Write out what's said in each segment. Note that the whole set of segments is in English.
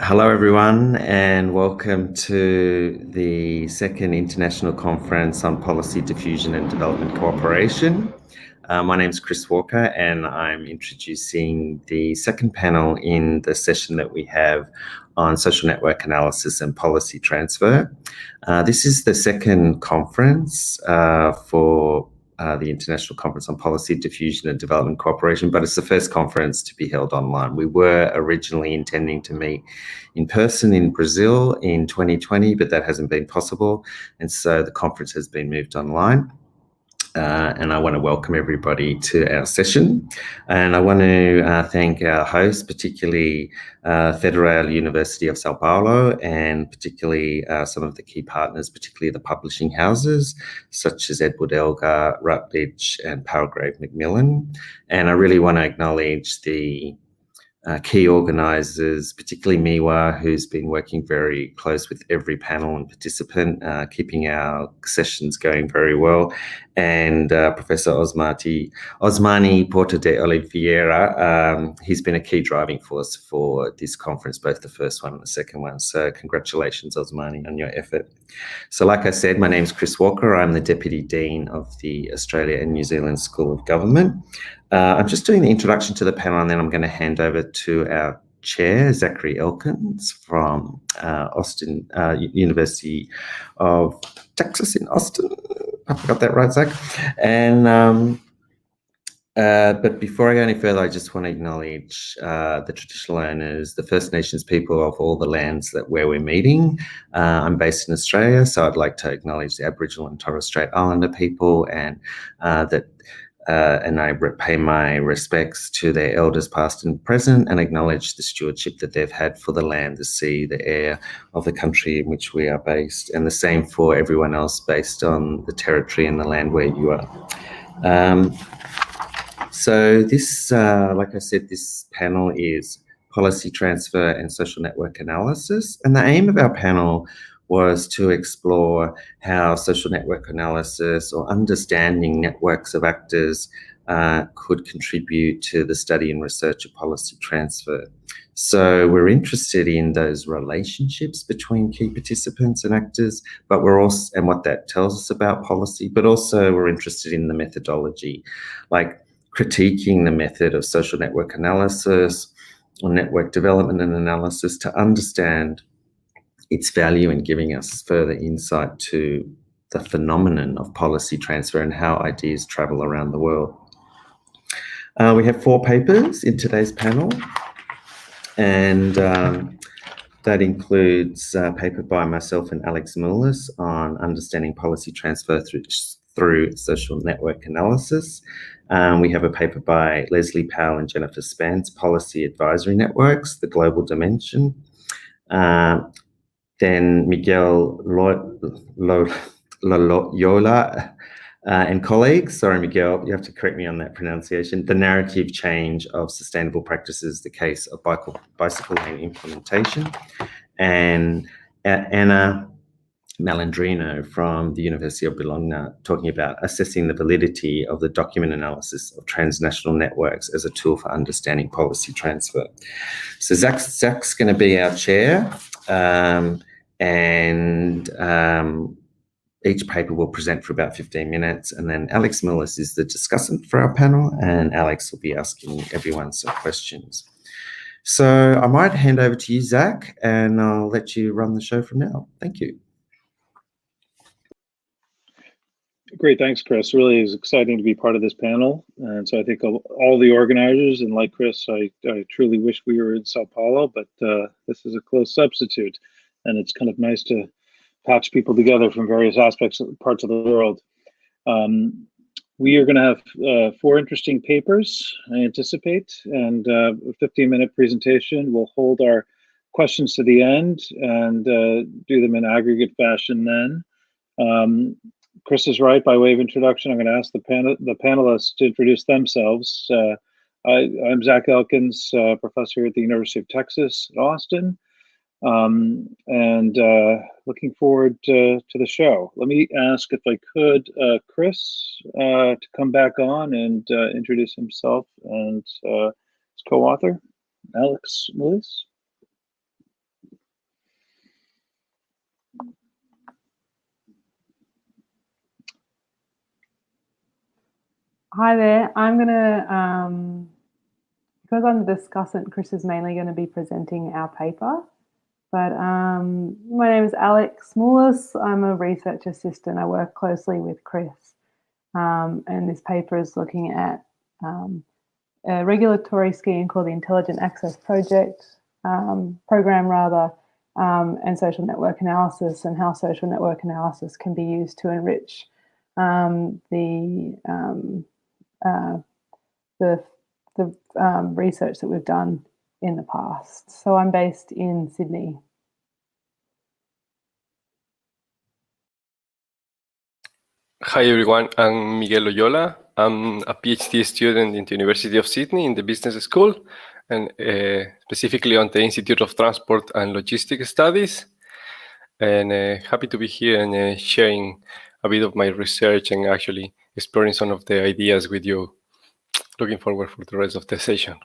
Hello, everyone, and welcome to the second International Conference on Policy Diffusion and Development Cooperation. My name is Chris Walker, and I'm introducing the second panel in the session that we have on social network analysis and policy transfer. This is the second conference for the International Conference on Policy Diffusion and Development Cooperation, but it's the first conference to be held online. We were originally intending to meet in person in Brazil in 2020, but that hasn't been possible. And so the conference has been moved online. And I want to welcome everybody to our session. And I want to thank our hosts, particularly Federal University of Sao Paulo, and particularly some of the key partners, particularly the publishing houses, such as Edward Elgar, Rutledge, and Palgrave Macmillan. And I really want to acknowledge the key organisers, particularly Miwa, who's been working very close with every panel and participant, keeping our sessions going very well, and Professor Osmani Porta de Oliveira. He's been a key driving force for this conference, both the first one and the second one. So congratulations, Osmani, on your effort. So like I said, my name is Chris Walker. I'm the Deputy Dean of the Australia and New Zealand School of Government. I'm just doing the introduction to the panel, and then I'm going to hand over to our chair, Zachary Elkins from Austin University of Texas in Austin. I got that right, Zach. And but before I go any further, I just want to acknowledge the traditional owners, the First Nations people of all the lands where we're meeting. I'm based in Australia, so I'd like to acknowledge the Aboriginal and Torres Strait Islander people, and and I pay my respects to their elders past and present, and acknowledge the stewardship that they've had for the land, the sea, the air of the country in which we are based, and the same for everyone else based on the territory and the land where you are. So this, like I said, this panel is policy transfer and social network analysis, and the aim of our panel was to explore how social network analysis or understanding networks of actors could contribute to the study and research of policy transfer. So we're interested in those relationships between key participants and actors, but we're also, and what that tells us about policy, but also we're interested in the methodology, like critiquing the method of social network analysis or network development and analysis to understand its value in giving us further insight to the phenomenon of policy transfer and how ideas travel around the world. We have 4 papers in today's panel, and that includes a paper by myself and Alex Moulis on understanding policy transfer through social network analysis. We have a paper by Leslie Powell and Jennifer Spence, Policy Advisory Networks, the Global Dimension. Then Miguel Loyola and colleagues, sorry Miguel, you have to correct me on that pronunciation, The Narrative Change of Sustainable Practices, the Case of Bicycle Lane Implementation, and Anna Malandrino from the University of Bologna, talking about assessing the validity of the document analysis of transnational networks as a tool for understanding policy transfer. So Zach's going to be our chair. And each paper will present for about 15 minutes, and then Alex Moulis is the discussant for our panel, and Alex will be asking everyone some questions. So I might hand over to you, Zach, and I'll let you run the show from now. Thank you. Great, thanks, Chris. Really is exciting to be part of this panel. And so I think all the organizers, and like Chris, I truly wish we were in Sao Paulo, but this is a close substitute. And it's kind of nice to patch people together from various parts of the world. We are going to have 4 interesting papers, I anticipate, and a 15-minute presentation. We'll hold our questions to the end and do them in aggregate fashion then. Chris is right. By way of introduction, I'm going to ask the panelists to introduce themselves. I'm Zach Elkins, professor at the University of Texas at Austin, and looking forward to the show. Let me ask, if I could, Chris to come back on and introduce himself and his co-author, Alex Moulis. Hi there. I'm going to, because I'm the discussant, Chris is mainly going to be presenting our paper. But my name is Alex Moulis. I'm a research assistant. I work closely with Chris. And this paper is looking at a regulatory scheme called the Intelligent Access Program, and social network analysis, and how social network analysis can be used to enrich the research that we've done in the past. So I'm based in Sydney. Hi everyone, I'm Miguel Loyola. I'm a PhD student in the University of Sydney in the Business School, and specifically on the Institute of Transport and Logistic Studies. And happy to be here and sharing a bit of my research and actually exploring some of the ideas with you. Looking forward for the rest of the session.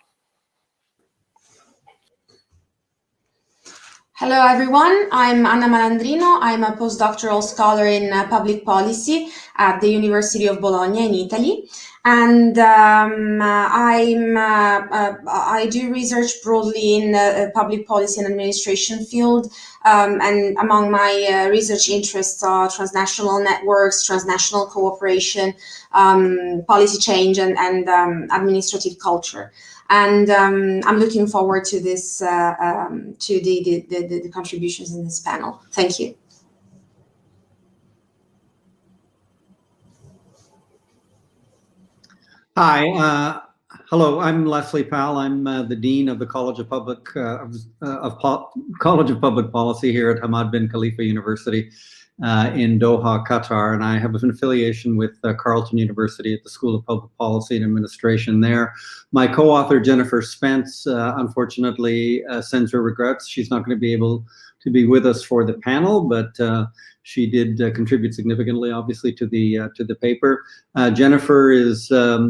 Hello everyone, I'm Anna Malandrino. I'm a postdoctoral scholar in public policy at the University of Bologna in Italy. And I do research broadly in the public policy and administration field. And among my research interests are transnational networks, transnational cooperation, policy change, and administrative culture. And I'm looking forward to this, to the contributions in this panel. Thank you. Hi, hello. I'm Leslie Powell. I'm the dean of the College of Public Policy here at Hamad bin Khalifa University in Doha, Qatar, and I have an affiliation with Carleton University at the School of Public Policy and Administration there. My co-author Jennifer Spence unfortunately sends her regrets. She's not going to be able to be with us for the panel, but she did contribute significantly, obviously, to the paper. Jennifer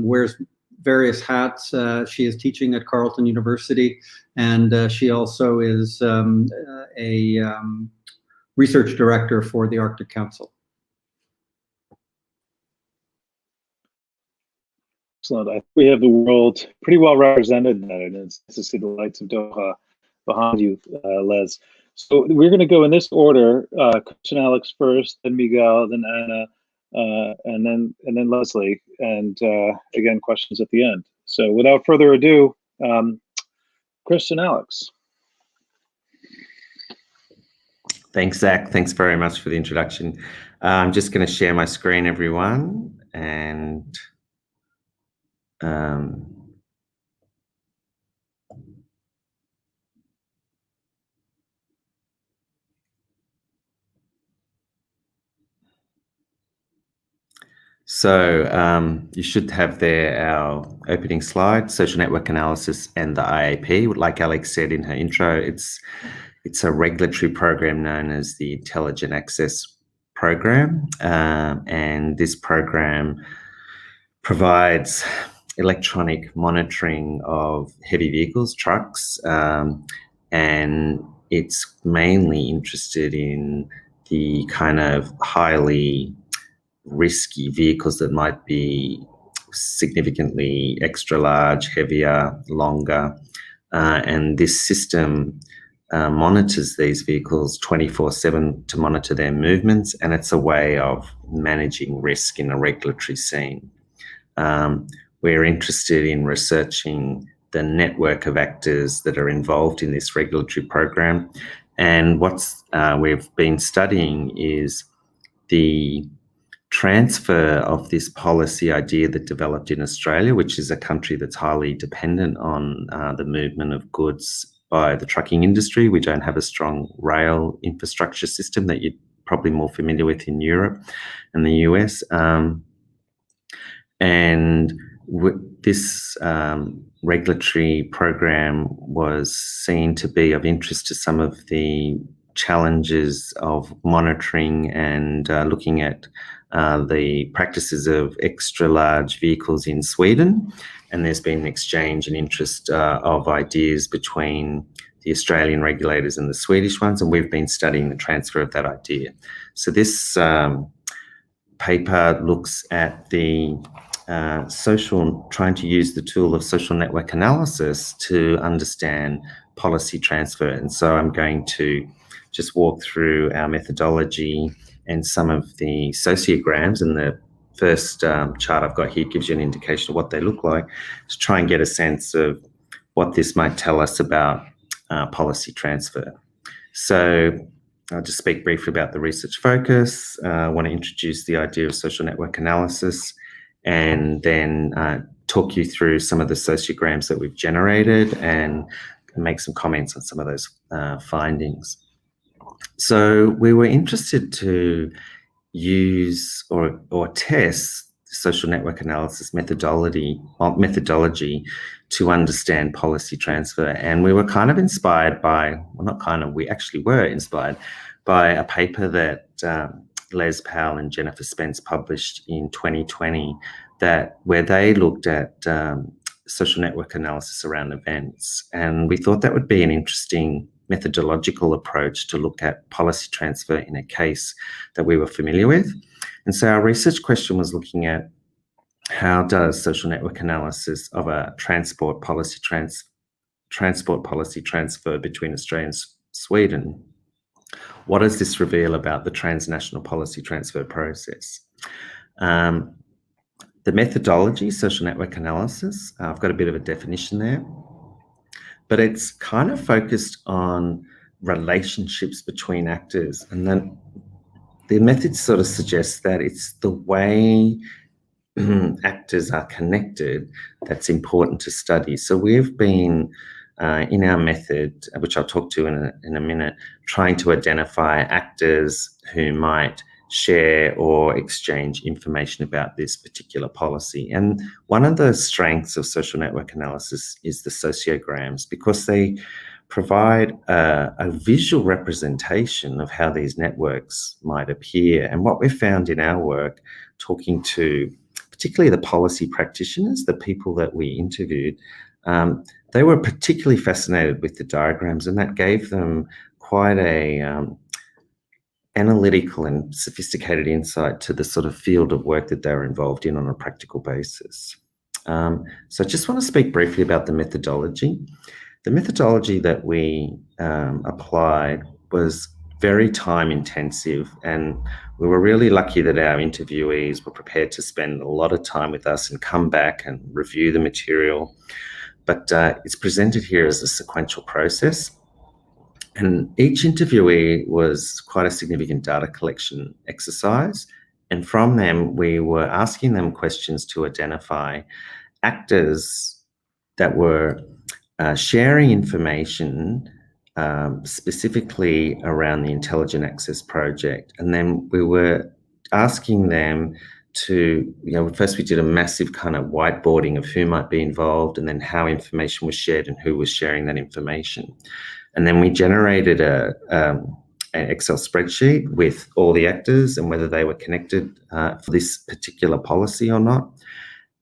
wears various hats. She is teaching at Carleton University, and she also is a research director for the Arctic Council. Excellent. I think we have the world pretty well represented, and it's nice to see the lights of Doha behind you, Les. So we're going to go in this order: Chris and Alex first, then Miguel, then Anna, and then Leslie, and again questions at the end. So without further ado, Chris and Alex. Thanks, Zach. Thanks very much for the introduction. I'm just going to share my screen, everyone, and so you should have there our opening slide, social network analysis and the IAP. Like Alex said in her intro, it's a regulatory program known as the Intelligent Access Program, and this program provides electronic monitoring of heavy vehicles, trucks, and it's mainly interested in the kind of highly risky vehicles that might be significantly extra large, heavier, longer, and this system monitors these vehicles 24/7 to monitor their movements, and it's a way of managing risk in a regulatory scene. We're interested in researching the network of actors that are involved in this regulatory program, and what we've been studying is the transfer of this policy idea that developed in Australia, which is a country that's highly dependent on the movement of goods by the trucking industry. We don't have a strong rail infrastructure system that you're probably more familiar with in Europe and the US. This regulatory program was seen to be of interest to some of the challenges of monitoring and looking at the practices of extra large vehicles in Sweden. And there's been an exchange and interest of ideas between the Australian regulators and the Swedish ones, and we've been studying the transfer of that idea. So this paper looks at the trying to use the tool of social network analysis to understand policy transfer. And so I'm going to just walk through our methodology and some of the sociograms, and the first chart I've got here gives you an indication of what they look like, to try and get a sense of what this might tell us about policy transfer. So I'll just speak briefly about the research focus. I want to introduce the idea of social network analysis, and then talk you through some of the sociograms that we've generated and make some comments on some of those findings. So we were interested to use or test social network analysis methodology to understand policy transfer. And we were kind of inspired by, well, not kind of, we actually were inspired by a paper that Les Powell and Jennifer Spence published in 2020, where they looked at social network analysis around events. And we thought that would be an interesting methodological approach to look at policy transfer in a case that we were familiar with. And so our research question was looking at, how does social network analysis of a transport policy transfer between Australia and Sweden, what does this reveal about the transnational policy transfer process? The methodology, social network analysis, I've got a bit of a definition there, but it's kind of focused on relationships between actors. And then the method sort of suggests that it's the way actors are connected that's important to study. So we've been, in our method, which I'll talk to in a minute, trying to identify actors who might share or exchange information about this particular policy. And one of the strengths of social network analysis is the sociograms, because they provide a visual representation of how these networks might appear. And what we found in our work, talking to particularly the policy practitioners, the people that we interviewed, they were particularly fascinated with the diagrams, and that gave them quite a analytical and sophisticated insight to the sort of field of work that they were involved in on a practical basis. So I just want to speak briefly about the methodology. The methodology that we applied was very time intensive, and we were really lucky that our interviewees were prepared to spend a lot of time with us and come back and review the material. But it's presented here as a sequential process. And each interviewee was quite a significant data collection exercise. And from them, we were asking them questions to identify actors that were sharing information specifically around the Intelligent Access Project. And then we were asking them to, first we did a massive kind of whiteboarding of who might be involved, and then how information was shared and who was sharing that information. And then we generated an Excel spreadsheet with all the actors and whether they were connected for this particular policy or not.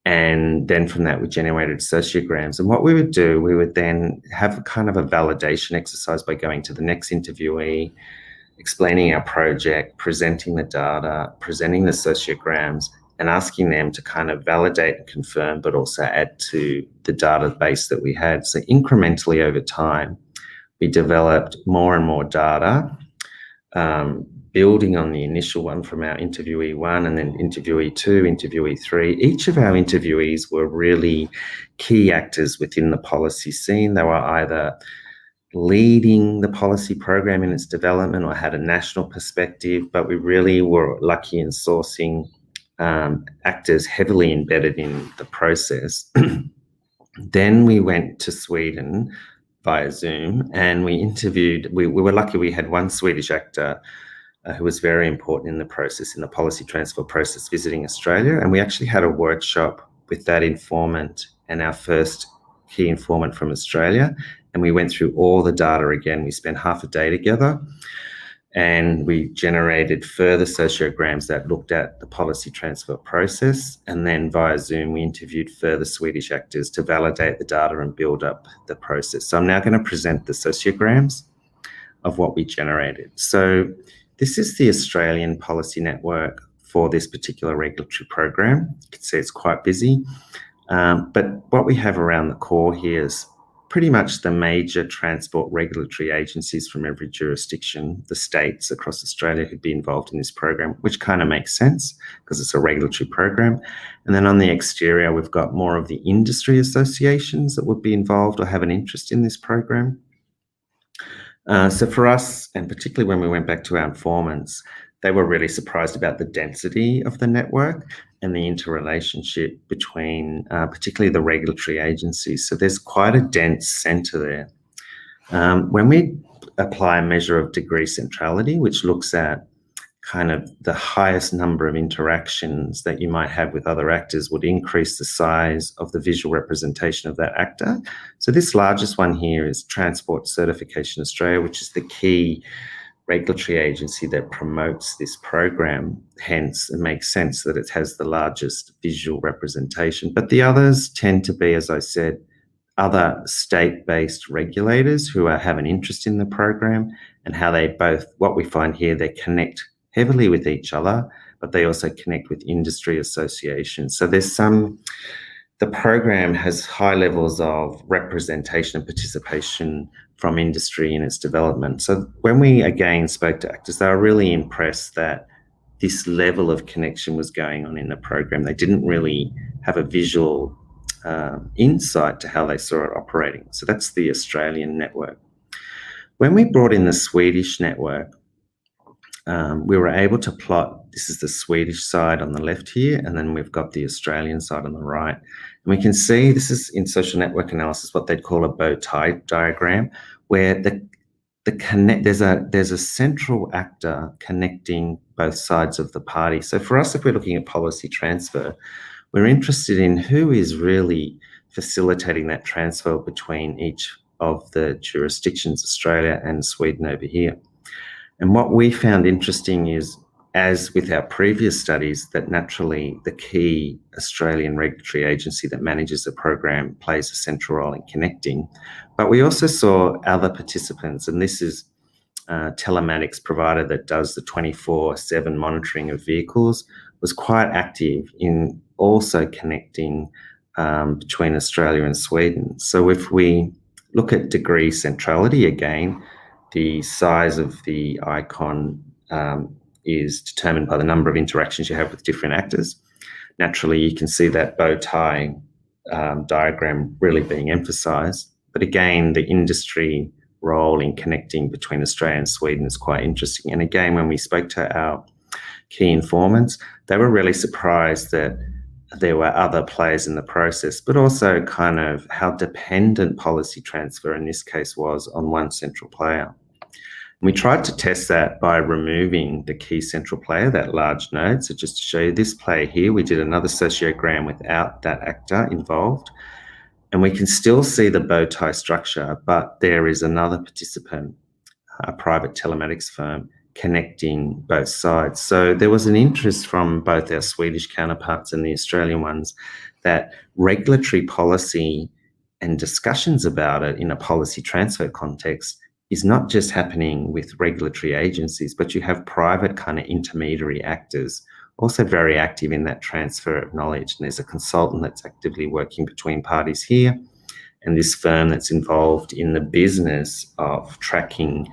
And then from that, we generated sociograms. And what we would do, we would then have a kind of a validation exercise by going to the next interviewee, explaining our project, presenting the data, presenting the sociograms, and asking them to kind of validate and confirm, but also add to the database that we had. So incrementally over time, we developed more and more data, building on the initial one from our interviewee 1, and then interviewee 2, interviewee 3. Each of our interviewees were really key actors within the policy scene. They were either leading the policy program in its development or had a national perspective, but we really were lucky in sourcing actors heavily embedded in the process. Then we went to Sweden via Zoom, and we interviewed, we were lucky we had one Swedish actor who was very important in the process, in the policy transfer process, visiting Australia. And we actually had a workshop with that informant and our first key informant from Australia. And we went through all the data again. We spent half a day together, and we generated further sociograms that looked at the policy transfer process. And then via Zoom, we interviewed further Swedish actors to validate the data and build up the process. So I'm now going to present the sociograms of what we generated. So this is the Australian policy network for this particular regulatory program. You can see it's quite busy. But what we have around the core here is pretty much the major transport regulatory agencies from every jurisdiction, the states across Australia who'd be involved in this program, which kind of makes sense because it's a regulatory program. And then on the exterior, we've got more of the industry associations that would be involved or have an interest in this program. So for us, and particularly when we went back to our informants, they were really surprised about the density of the network and the interrelationship between particularly the regulatory agencies. So there's quite a dense centre there. When we apply a measure of degree centrality, which looks at kind of the highest number of interactions that you might have with other actors, would increase the size of the visual representation of that actor. So this largest one here is Transport Certification Australia, which is the key regulatory agency that promotes this program. Hence, it makes sense that it has the largest visual representation. But the others tend to be, as I said, other state-based regulators who have an interest in the program, and how they both, what we find here, they connect heavily with each other, but they also connect with industry associations. So there's the program has high levels of representation and participation from industry in its development. So when we again spoke to actors, they were really impressed that this level of connection was going on in the program. They didn't really have a visual insight to how they saw it operating. So that's the Australian network. When we brought in the Swedish network, we were able to plot, this is the Swedish side on the left here, and then we've got the Australian side on the right. And we can see, this is in social network analysis, what they'd call a bow tie diagram, where there's a central actor connecting both sides of the party. So for us, if we're looking at policy transfer, we're interested in who is really facilitating that transfer between each of the jurisdictions, Australia and Sweden over here. And what we found interesting is, as with our previous studies, that naturally the key Australian regulatory agency that manages the program plays a central role in connecting. But we also saw other participants, and this is a telematics provider that does the 24/7 monitoring of vehicles, was quite active in also connecting between Australia and Sweden. So if we look at degree centrality again, the size of the icon is determined by the number of interactions you have with different actors. Naturally, you can see that bow tie diagram really being emphasised. But again, the industry role in connecting between Australia and Sweden is quite interesting. And again, when we spoke to our key informants, they were really surprised that there were other players in the process, but also kind of how dependent policy transfer in this case was on one central player. We tried to test that by removing the key central player, that large node. So just to show you this player here, we did another sociogram without that actor involved. And we can still see the bow tie structure, but there is another participant, a private telematics firm, connecting both sides. So there was an interest from both our Swedish counterparts and the Australian ones that regulatory policy and discussions about it in a policy transfer context is not just happening with regulatory agencies, but you have private kind of intermediary actors also very active in that transfer of knowledge. And there's a consultant that's actively working between parties here, and this firm that's involved in the business of tracking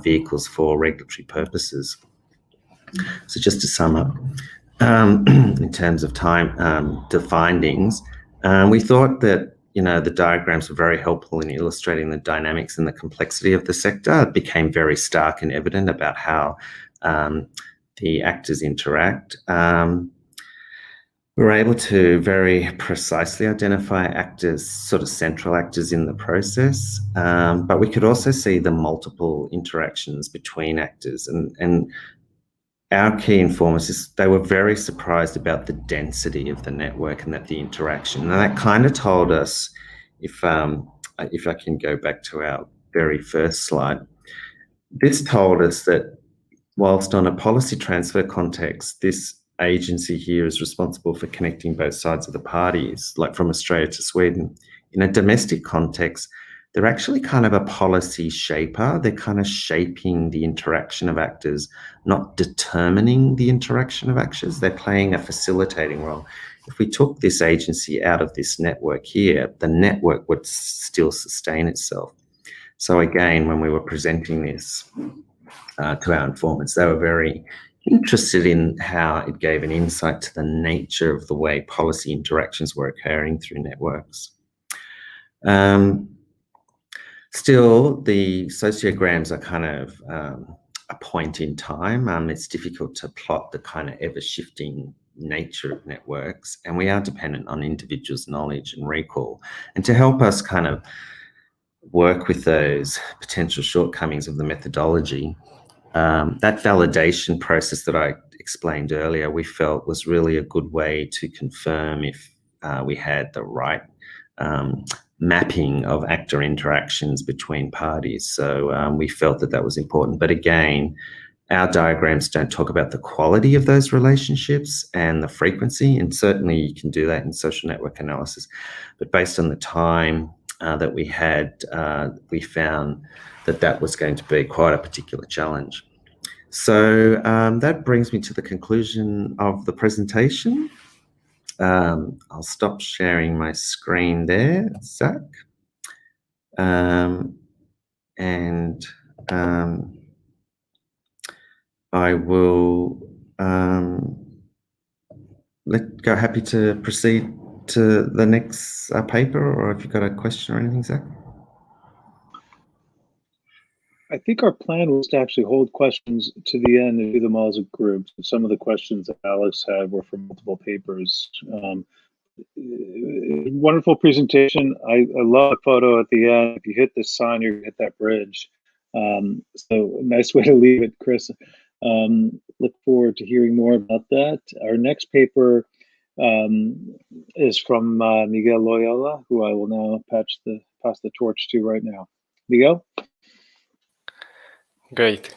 vehicles for regulatory purposes. So just to sum up, in terms of time, the findings, we thought that the diagrams were very helpful in illustrating the dynamics and the complexity of the sector. It became very stark and evident about how the actors interact. We were able to very precisely identify actors, sort of central actors in the process, but we could also see the multiple interactions between actors. And our key informants, they were very surprised about the density of the network and that the interaction. And that kind of told us, if I can go back to our very first slide, this told us that whilst on a policy transfer context, this agency here is responsible for connecting both sides of the parties, like from Australia to Sweden. In a domestic context, they're actually kind of a policy shaper. They're kind of shaping the interaction of actors, not determining the interaction of actors. They're playing a facilitating role. If we took this agency out of this network here, the network would still sustain itself. So again, when we were presenting this to our informants, they were very interested in how it gave an insight to the nature of the way policy interactions were occurring through networks. Still, the sociograms are kind of a point in time. It's difficult to plot the kind of ever-shifting nature of networks, and we are dependent on individuals' knowledge and recall. And to help us kind of work with those potential shortcomings of the methodology, that validation process that I explained earlier, we felt was really a good way to confirm if we had the right mapping of actor interactions between parties. So we felt that that was important. But again, our diagrams don't talk about the quality of those relationships and the frequency, and certainly you can do that in social network analysis. But based on the time that we had, we found that that was going to be quite a particular challenge. So that brings me to the conclusion of the presentation. I'll stop sharing my screen there, Zach. I will happy to proceed to the next paper, or if you've got a question or anything, Zach. I think our plan was to actually hold questions to the end and do them all as a group. So some of the questions that Alex had were from multiple papers. Wonderful presentation. I love the photo at the end. If you hit this sign, you hit that bridge. So nice way to leave it, Chris. Look forward to hearing more about that. Our next paper is from Miguel Loyola, who I will now pass the torch to right now. Miguel? Great.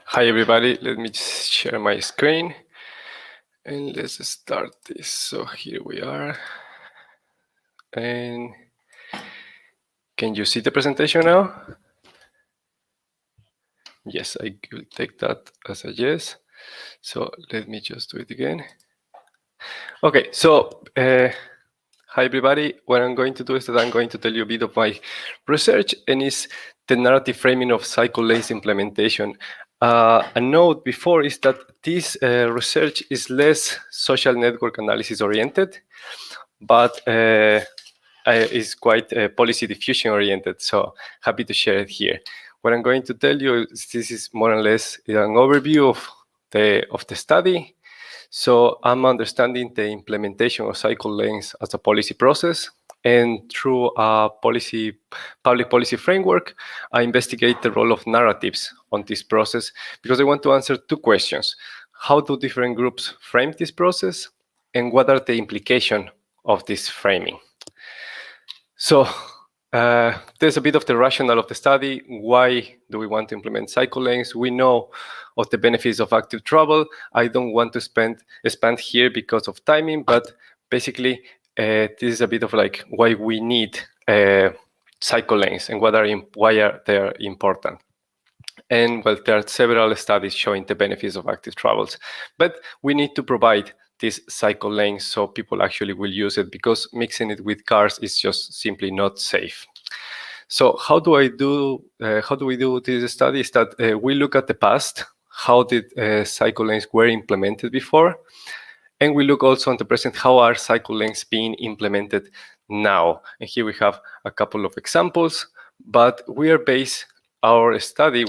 Hi, everybody. Let me just share my screen. And let's start this. So here we are. And can you see the presentation now? Yes, I will take that as a yes. So let me just do it again. Okay, so hi everybody. What I'm going to do is that I'm going to tell you a bit of my research, and it's the narrative framing of cycle length implementation. A note before is that this research is less social network analysis oriented, but is quite policy diffusion oriented. So happy to share it here. What I'm going to tell you is this is more or less an overview of the study. So I'm understanding the implementation of cycle lengths as a policy process, and through a public policy framework, I investigate the role of narratives on this process because I want to answer two questions. How do different groups frame this process, and what are the implications of this framing? So there's a bit of the rationale of the study. Why do we want to implement cycle lengths? We know of the benefits of active travel. I don't want to expand here because of timing, but basically this is a bit of like why we need cycle lengths and why are they important. And well, there are several studies showing the benefits of active travels, but we need to provide this cycle length so people actually will use it, because mixing it with cars is just simply not safe. So how do we do this study? Is that we look at the past, how did cycle lengths were implemented before, and we look also on the present, how are cycle lengths being implemented now. And here we have a couple of examples, but we base our study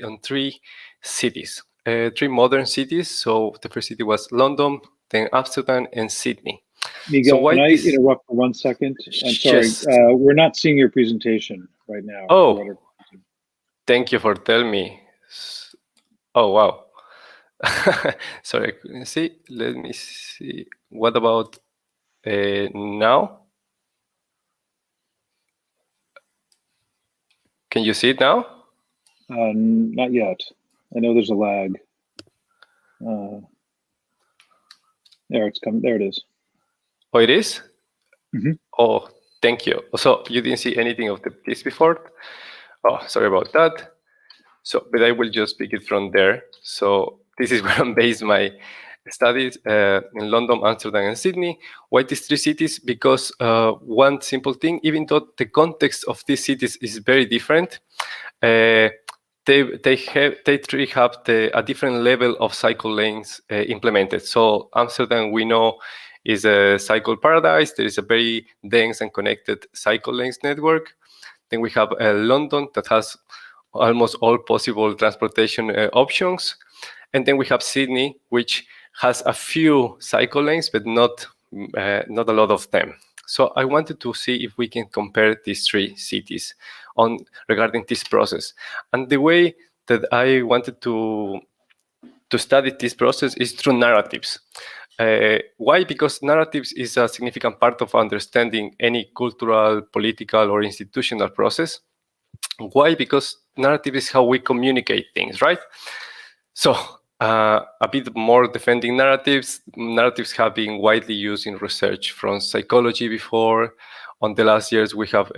on three cities. Three modern cities. So the first city was London, then Amsterdam, and Sydney. Miguel, so can I interrupt for 1 second? I'm sorry. Yes. We're not seeing your presentation right now. Oh, thank you for telling me. Oh, wow. Sorry, I couldn't see. Let me see. What about now? Can you see it now? Not yet. I know there's a lag. There it's coming. There it is. Oh, it is? Mm-hmm. Oh, Thank you. So you didn't see anything of this before? Oh, sorry about that. So, but I will just pick it from there. So this is where I'm based my studies in London, Amsterdam, and Sydney. Why these three cities? Because one simple thing, even though the context of these cities is very different, they three have a different level of cycle lanes implemented. So Amsterdam, we know, is a cycle paradise. There is a very dense and connected cycle lanes network. Then we have London that has almost all possible transportation options. And then we have Sydney, which has a few cycle lanes, but not a lot of them. So I wanted to see if we can compare these three cities regarding this process. And the way that I wanted to study this process is through narratives. Why? Because narratives is a significant part of understanding any cultural, political, or institutional process. Why? Because narrative is how we communicate things, right? So a bit more defending narratives. Narratives have been widely used in research from psychology before. On the last years, we have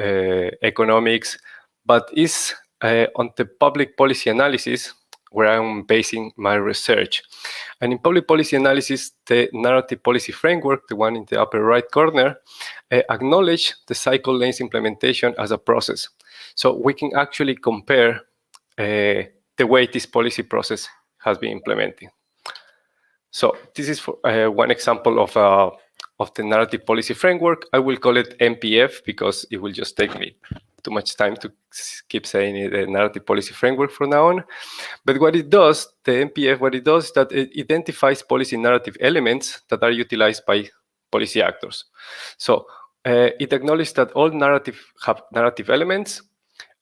economics, but it's on the public policy analysis where I'm basing my research. And in public policy analysis, the narrative policy framework, the one in the upper right corner, acknowledge the cycle lanes implementation as a process. So we can actually compare the way this policy process has been implemented. So this is one example of the narrative policy framework. I will call it NPF because it will just take me too much time to keep saying it, the narrative policy framework from now on. But what it does, the NPF, what it does is that it identifies policy narrative elements that are utilized by policy actors. So it acknowledges that all narrative have narrative elements,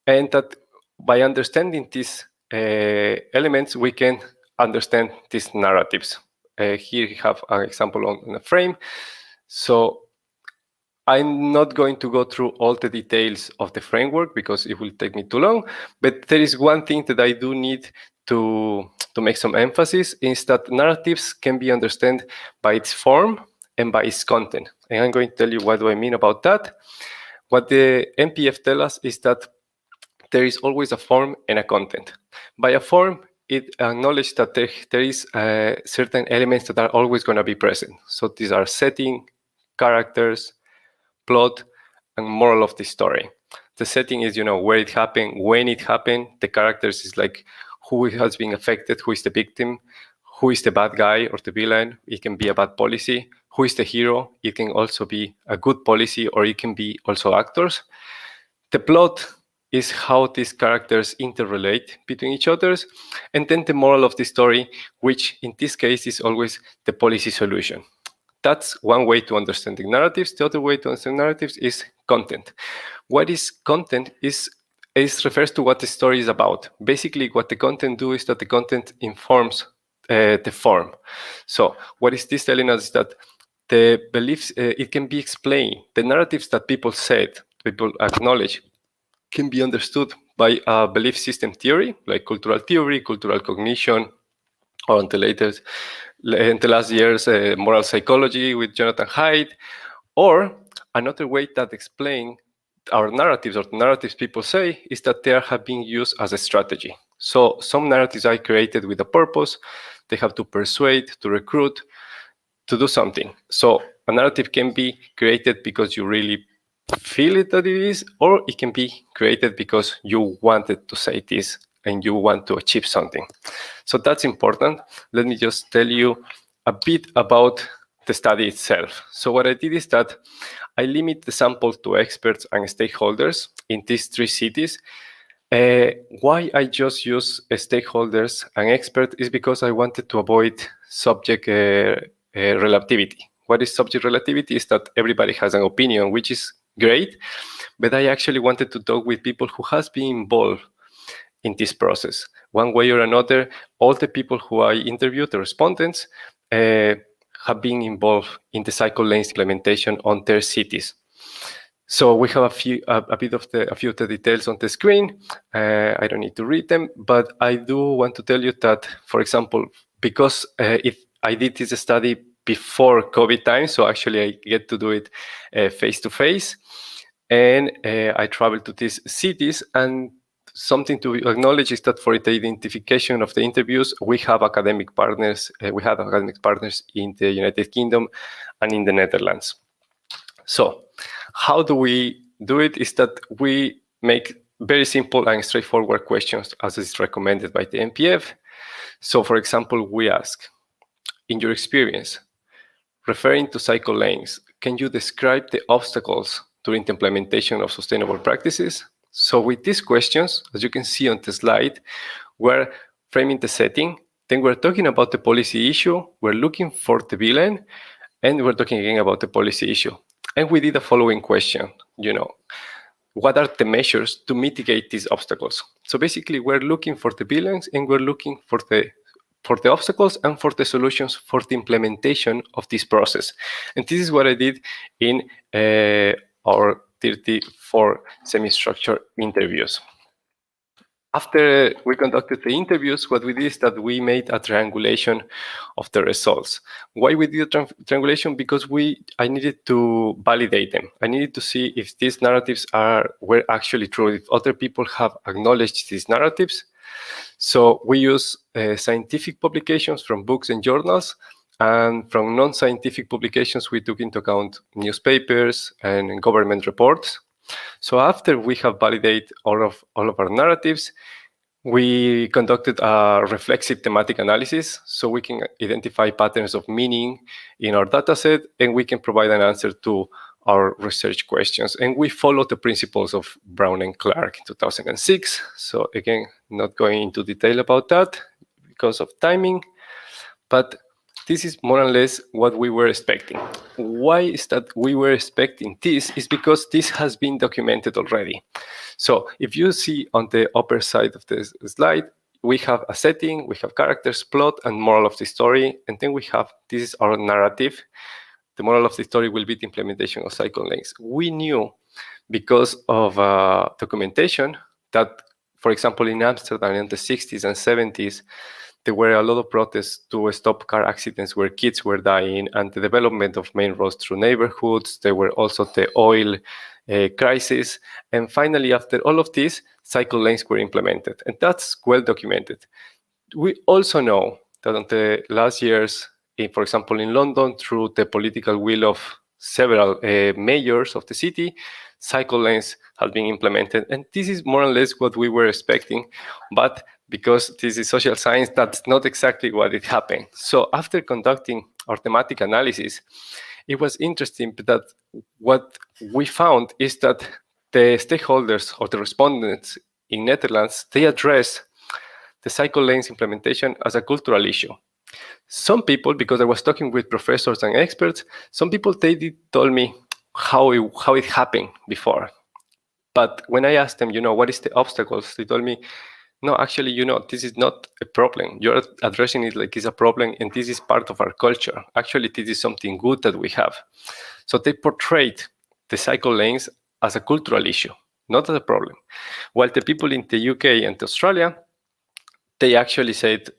and that by understanding these elements, we can understand these narratives. Here we have an example on a frame. So I'm not going to go through all the details of the framework because it will take me too long, but there is one thing that I do need to make some emphasis, is that narratives can be understood by its form and by its content. And I'm going to tell you what do I mean about that. What the NPF tells us is that there is always a form and a content. By a form, it acknowledges that there is certain elements that are always going to be present. So these are setting, characters, plot, and moral of the story. The setting is, where it happened, when it happened. The characters is like who has been affected, who is the victim, who is the bad guy or the villain. It can be a bad policy. Who is the hero? It can also be a good policy, or it can be also actors. The plot is how these characters interrelate between each other. And then the moral of the story, which in this case is always the policy solution. That's one way to understand the narratives. The other way to understand narratives is content. What is content is refers to what the story is about. Basically, what the content do is that the content informs the form. So what is this telling us is that the beliefs, it can be explained. The narratives that people said, people acknowledge, can be understood by a belief system theory, like cultural theory, cultural cognition, or in the last years, moral psychology with Jonathan Haidt, or another way that explain our narratives, or the narratives people say, is that they have been used as a strategy. So some narratives are created with a purpose. They have to persuade, to recruit, to do something. So a narrative can be created because you really feel it that it is, or it can be created because you wanted to say this and you want to achieve something. So that's important. Let me just tell you a bit about the study itself. So what I did is that I limit the sample to experts and stakeholders in these three cities. Why I just use stakeholders and experts is because I wanted to avoid subject relativity. What is subject relativity is that everybody has an opinion, which is great, but I actually wanted to talk with people who has been involved in this process. One way or another, all the people who I interviewed, the respondents, have been involved in the cycle lanes implementation on their cities. So we have a few of the details on the screen. I don't need to read them, but I do want to tell you that, for example, because I did this study before COVID time, so actually I get to do it face to face. And I traveled to these cities, and something to acknowledge is that for the identification of the interviews, we have academic partners. We had academic partners in the United Kingdom and in the Netherlands. So how do we do it? Is that we make very simple and straightforward questions as is recommended by the NPF. So for example, we ask, in your experience, referring to cycle lanes, can you describe the obstacles during the implementation of sustainable practices? So with these questions, as you can see on the slide, we're framing the setting, then we're talking about the policy issue, we're looking for the villain, and we're talking again about the policy issue. And we did the following question, what are the measures to mitigate these obstacles? So basically, we're looking for the villains, and we're looking for the obstacles and for the solutions for the implementation of this process. And this is what I did in our 34 semi-structured interviews. After we conducted the interviews, what we did is that we made a triangulation of the results. Why we did a triangulation? Because I needed to validate them. I needed to see if these narratives were actually true, if other people have acknowledged these narratives. So we use scientific publications from books and journals, and from non-scientific publications, we took into account newspapers and government reports. So after we have validated all of our narratives, we conducted a reflexive thematic analysis, so we can identify patterns of meaning in our dataset, and we can provide an answer to our research questions. And we follow the principles of Brown and Clark in 2006. So again, not going into detail about that because of timing, but this is more or less what we were expecting. Why is that we were expecting this? Is because this has been documented already. So if you see on the upper side of this slide, we have a setting, we have characters, plot, and moral of the story. And then we have, this is our narrative. The moral of the story will be the implementation of cycle lanes. We knew because of documentation that, for example, in Amsterdam in the 60s and 70s, there were a lot of protests to stop car accidents where kids were dying and the development of main roads through neighborhoods. There were also the oil crisis. And finally, after all of this, cycle lanes were implemented. And that's well documented. We also know that in the last years, for example, in London, through the political will of several mayors of the city, cycle lanes have been implemented. And this is more or less what we were expecting. But because this is social science, that's not exactly what it happened. So after conducting our thematic analysis, it was interesting that what we found is that the stakeholders or the respondents in Netherlands, they address the cycle lanes implementation as a cultural issue. Some people, because I was talking with professors and experts, some people, they did told me how it happened before. But when I asked them, what is the obstacles? They told me, no, actually, this is not a problem. You're addressing it like it's a problem, and this is part of our culture. Actually, this is something good that we have. So they portrayed the cycle lanes as a cultural issue, not as a problem. While the people in the UK and Australia, they actually said,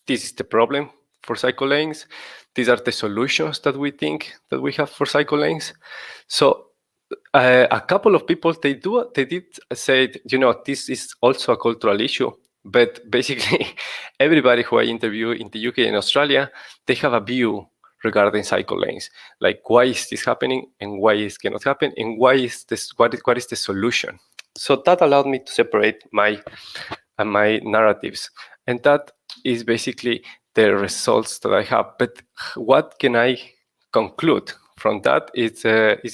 this is the problem for cycle lanes. These are the solutions that we think that we have for cycle lanes. So a couple of people, they did say, this is also a cultural issue. But basically, everybody who I interview in the UK and Australia, they have a view regarding cycle lanes. Like, why is this happening and why it cannot happen? And why is this? What is the solution? So that allowed me to separate my narratives. And that is basically the results that I have. But what can I conclude from that? It's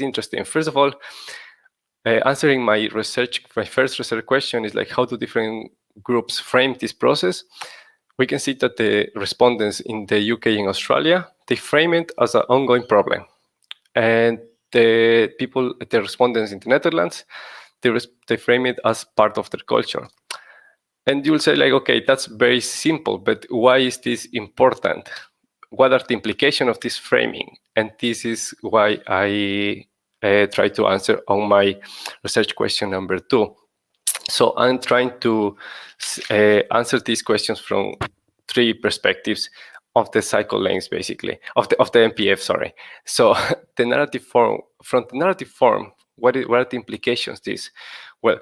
interesting. First of all, answering my first research question is like, how do different groups frame this process? We can see that the respondents in the UK and Australia, they frame it as an ongoing problem. And the respondents in the Netherlands, they frame it as part of their culture. And you'll say like, okay, that's very simple, but why is this important? What are the implications of this framing? And this is why I try to answer on my research question number 2. So I'm trying to answer these questions from 3 perspectives of the cycle lanes, basically, of the NPF, sorry. So the narrative form, from the narrative form, what are the implications this? Well,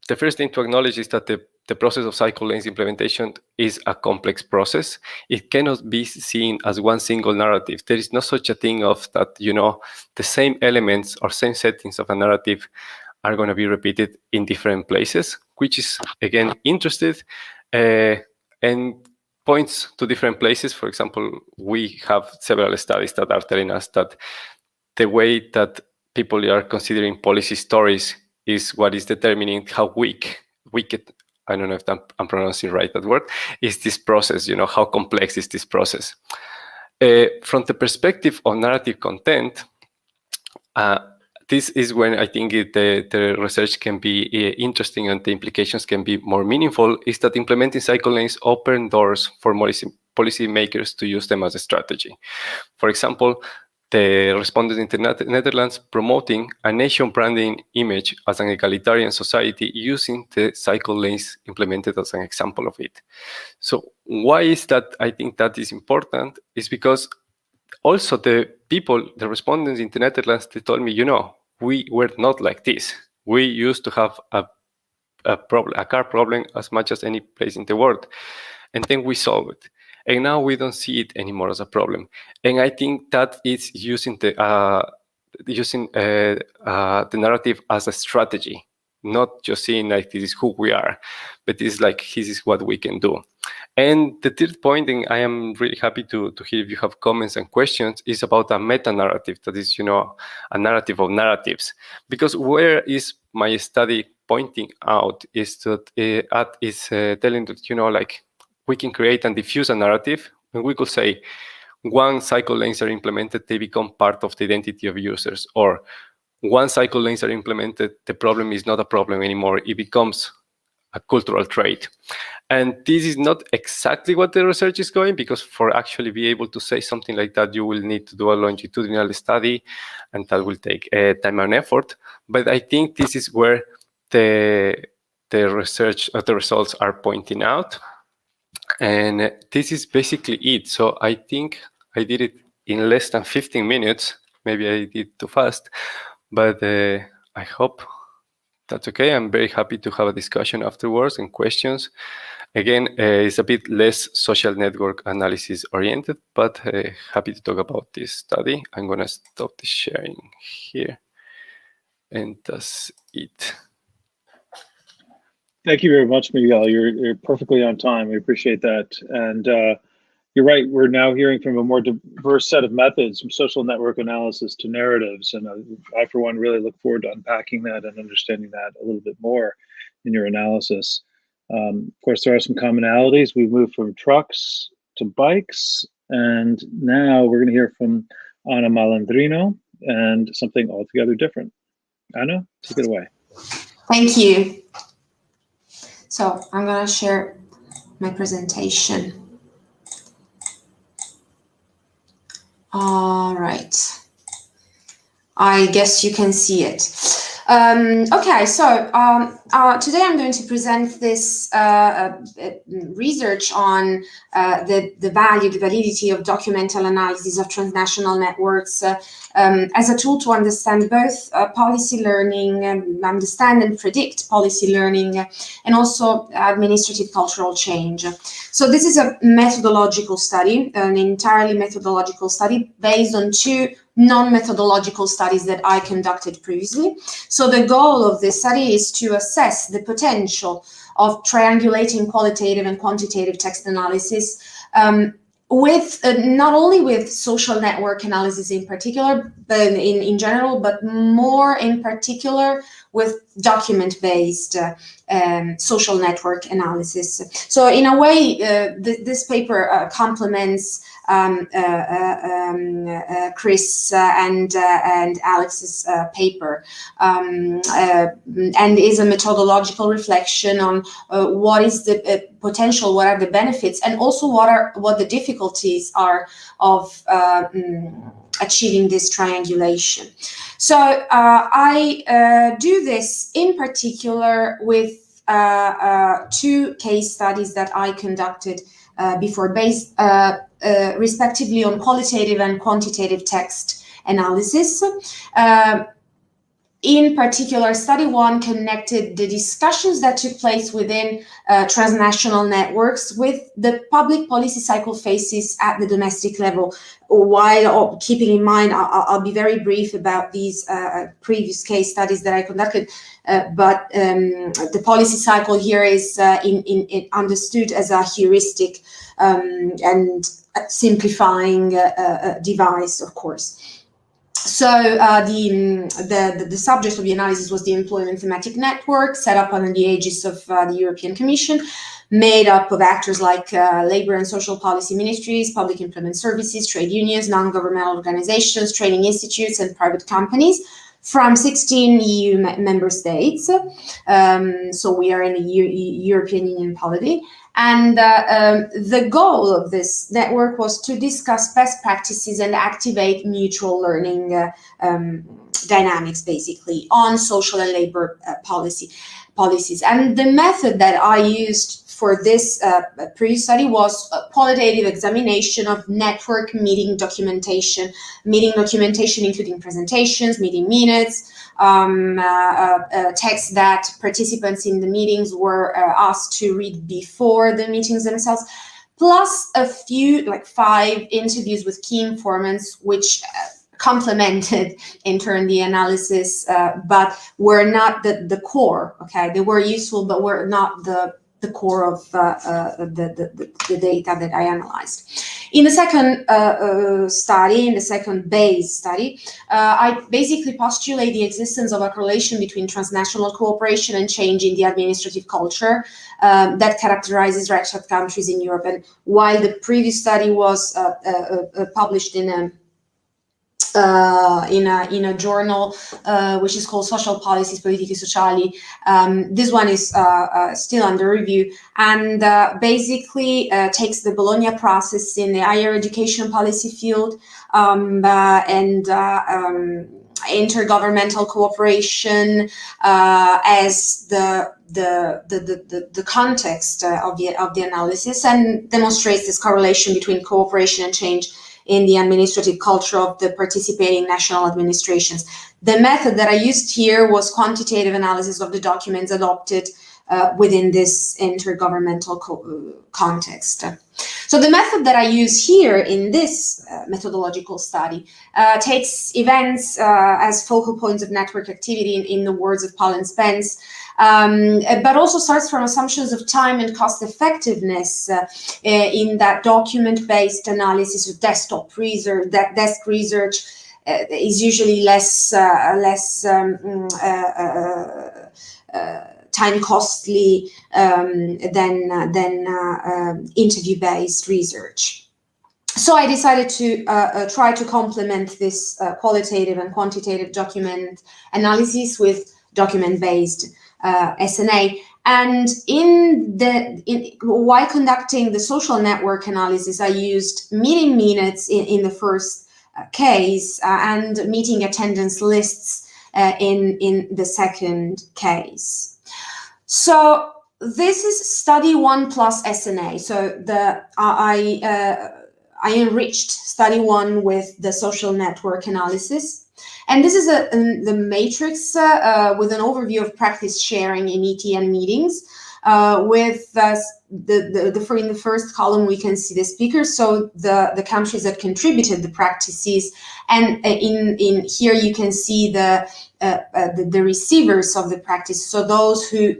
the first thing to acknowledge is that the process of cycle lanes implementation is a complex process. It cannot be seen as one single narrative. There is no such a thing of that, you know, the same elements or same settings of a narrative are going to be repeated in different places, which is, again, interesting and points to different places. For example, we have several studies that are telling us that the way that people are considering policy stories is what is determining how wicked, I don't know if I'm pronouncing right that word, is this process, you know, how complex is this process. From the perspective of narrative content, this is when I think the research can be interesting and the implications can be more meaningful, is that implementing cycle lanes open doors for policy makers to use them as a strategy. For example, the respondents in the Netherlands promoting a nation branding image as an egalitarian society using the cycle lanes implemented as an example of it. So why is that? I think that is important is because also the respondents in the Netherlands, they told me, you know, we were not like this. We used to have a car problem as much as any place in the world. And then we solved it. And now we don't see it anymore as a problem. And I think that is using the narrative as a strategy, not just seeing like this is who we are, but it's like this is what we can do. And the third point, and I am really happy to hear if you have comments and questions, is about a meta-narrative that is, you know, a narrative of narratives. Because where is my study pointing out is that telling that, you know, like, we can create and diffuse a narrative, and we could say, once cycle lanes are implemented, they become part of the identity of users. Or once cycle lanes are implemented, the problem is not a problem anymore. It becomes a cultural trait. And this is not exactly what the research is going, because for actually be able to say something like that, you will need to do a longitudinal study, and that will take time and effort. But I think this is where the research, the results are pointing out. And this is basically it. So I think I did it in less than 15 minutes. Maybe I did too fast, but I hope that's okay. I'm very happy to have a discussion afterwards and questions. Again, it's a bit less social network analysis oriented, but happy to talk about this study. I'm going to stop the sharing here. And that's it. Thank you very much, Miguel. You're perfectly on time. We appreciate that. And you're right. We're now hearing from a more diverse set of methods, from social network analysis to narratives. And I, for one, really look forward to unpacking that and understanding that a little bit more in your analysis. Of course, there are some commonalities. We've moved from trucks to bikes. And now we're going to hear from Ana Malandrino and something altogether different. Ana, take it away. Thank you. So I'm going to share my presentation. All right. I guess you can see it. Okay, so today I'm going to present this research on the validity of documental analysis of transnational networks as a tool to understand both policy learning, understand and predict policy learning, and also administrative cultural change. So this is a methodological study, an entirely methodological study based on two non-methodological studies that I conducted previously. So the goal of this study is to assess the potential of triangulating qualitative and quantitative text analysis with not only with social network analysis in particular, but in general, but more in particular with document-based social network analysis. So in a way, this paper complements Chris and Alex's paper, and is a methodological reflection on what is the potential, what are the benefits, and also what the difficulties are of achieving this triangulation. So I do this in particular with two case studies that I conducted before, based respectively on qualitative and quantitative text analysis. In particular, study one connected the discussions that took place within transnational networks with the public policy cycle phases at the domestic level, while keeping in mind, I'll be very brief about these previous case studies that I conducted, but the policy cycle here is understood as a heuristic and simplifying device, of course. So the subject of the analysis was the employment thematic network set up under the aegis of the European Commission, made up of actors like labor and social policy ministries, public employment services, trade unions, non-governmental organizations, training institutes, and private companies from 16 EU member states. So we are in a European Union polity. And the goal of this network was to discuss best practices and activate mutual learning dynamics, basically, on social and labor policies. And the method that I used for this previous study was a qualitative examination of network meeting documentation including presentations, meeting minutes, texts that participants in the meetings were asked to read before the meetings themselves, plus a few, like 5 interviews with key informants, which complemented in turn the analysis, but were not the core. Okay, they were useful, but were not the core of the data that I analyzed. In the second study, in the second base study, I basically postulate the existence of a correlation between transnational cooperation and change in the administrative culture that characterizes Rechtsstaat countries in Europe. And while the previous study was published in a journal which is called Social Policies, Politiche Sociali. This one is still under review, and basically takes the Bologna process in the higher education policy field and intergovernmental cooperation as the context of the analysis, and demonstrates this correlation between cooperation and change in the administrative culture of the participating national administrations. The method that I used here was quantitative analysis of the documents adopted within this intergovernmental context. So the method that I use here in this methodological study takes events as focal points of network activity, in the words of Paulo and Spence, but also starts from assumptions of time and cost effectiveness in that document-based analysis of desktop research. That desk research is usually less time costly than interview-based research. So I decided to try to complement this qualitative and quantitative document analysis with document-based SNA. And while conducting the social network analysis, I used meeting minutes in the first case and meeting attendance lists in the second case. So this is study 1 plus SNA. So I enriched study 1 with the social network analysis. And this is the matrix with an overview of practice sharing in ETN meetings. With in the first column, we can see the speakers, so the countries that contributed the practices, and in here you can see the receivers of the practice, so those who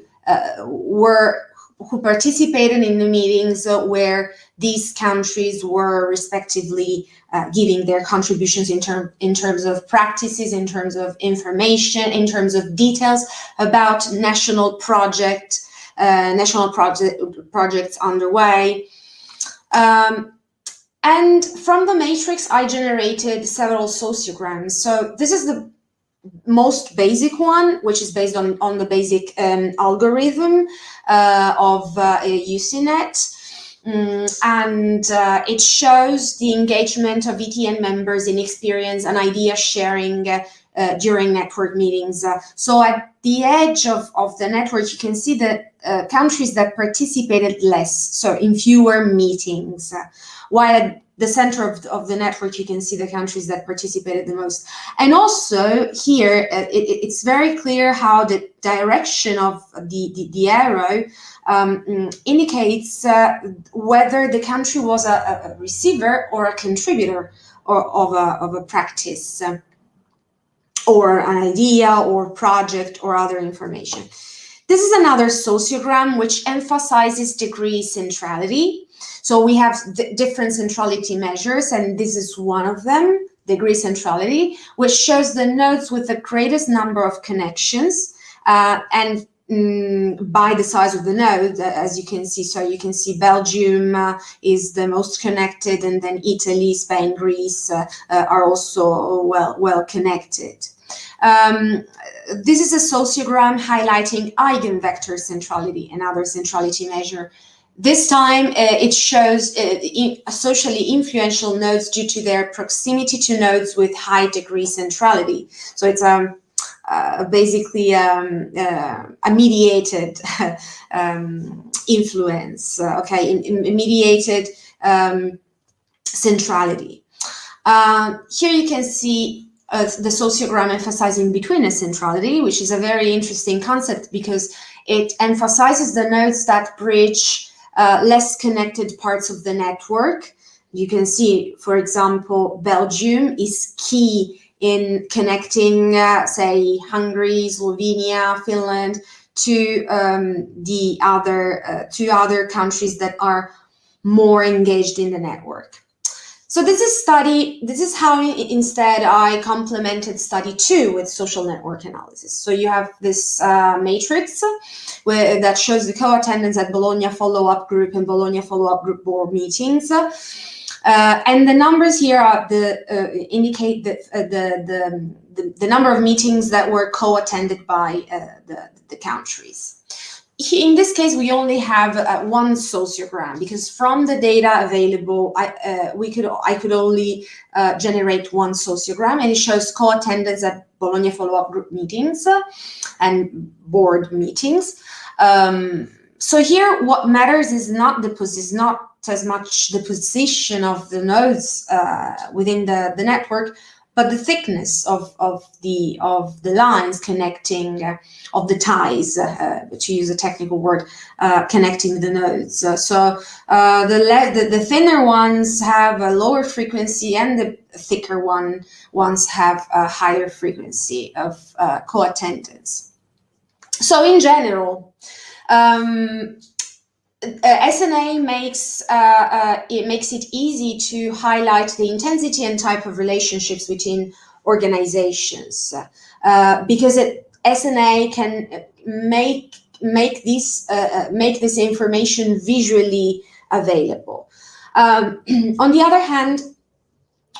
participated in the meetings where these countries were respectively giving their contributions in terms of practices, in terms of information, in terms of details about national projects underway. And from the matrix, I generated several sociograms. So this is the most basic one, which is based on the basic algorithm of UCNet. And it shows the engagement of ETN members in experience and idea sharing during network meetings. So at the edge of the network, you can see the countries that participated less, so in fewer meetings, while at the center of the network, you can see the countries that participated the most. And also here, it's very clear how the direction of the arrow indicates whether the country was a receiver or a contributor of a practice or an idea or project or other information. This is another sociogram which emphasizes degree centrality. So we have different centrality measures, and this is one of them, degree centrality, which shows the nodes with the greatest number of connections and by the size of the node, as you can see. So you can see Belgium is the most connected, and then Italy, Spain, Greece are also well connected. This is a sociogram highlighting eigenvector centrality, another centrality measure. This time it shows socially influential nodes due to their proximity to nodes with high degree centrality. So it's basically a mediated influence, in mediated centrality. Here you can see the sociogram emphasizing betweenness centrality, which is a very interesting concept because it emphasizes the nodes that bridge less connected parts of the network. You can see, for example, Belgium is key in connecting, say, Hungary, Slovenia, Finland to the other countries that are more engaged in the network. So this is how instead I complemented study 2 with social network analysis. So you have this matrix that shows the co-attendance at Bologna follow-up group and Bologna follow-up group board meetings. And the numbers here are indicate the number of meetings that were co-attended by the countries. In this case, we only have one sociogram because from the data available, I could only generate one sociogram, and it shows co-attendance at Bologna follow-up group meetings and board meetings. So here, what matters is not as much the position of the nodes within the network, but the thickness of the lines connecting, of the ties, to use a technical word, connecting the nodes. So the thinner ones have a lower frequency, and the thicker ones have a higher frequency of co-attendance. So in general, SNA makes it easy to highlight the intensity and type of relationships between organizations because SNA can make this information visually available. On the other hand,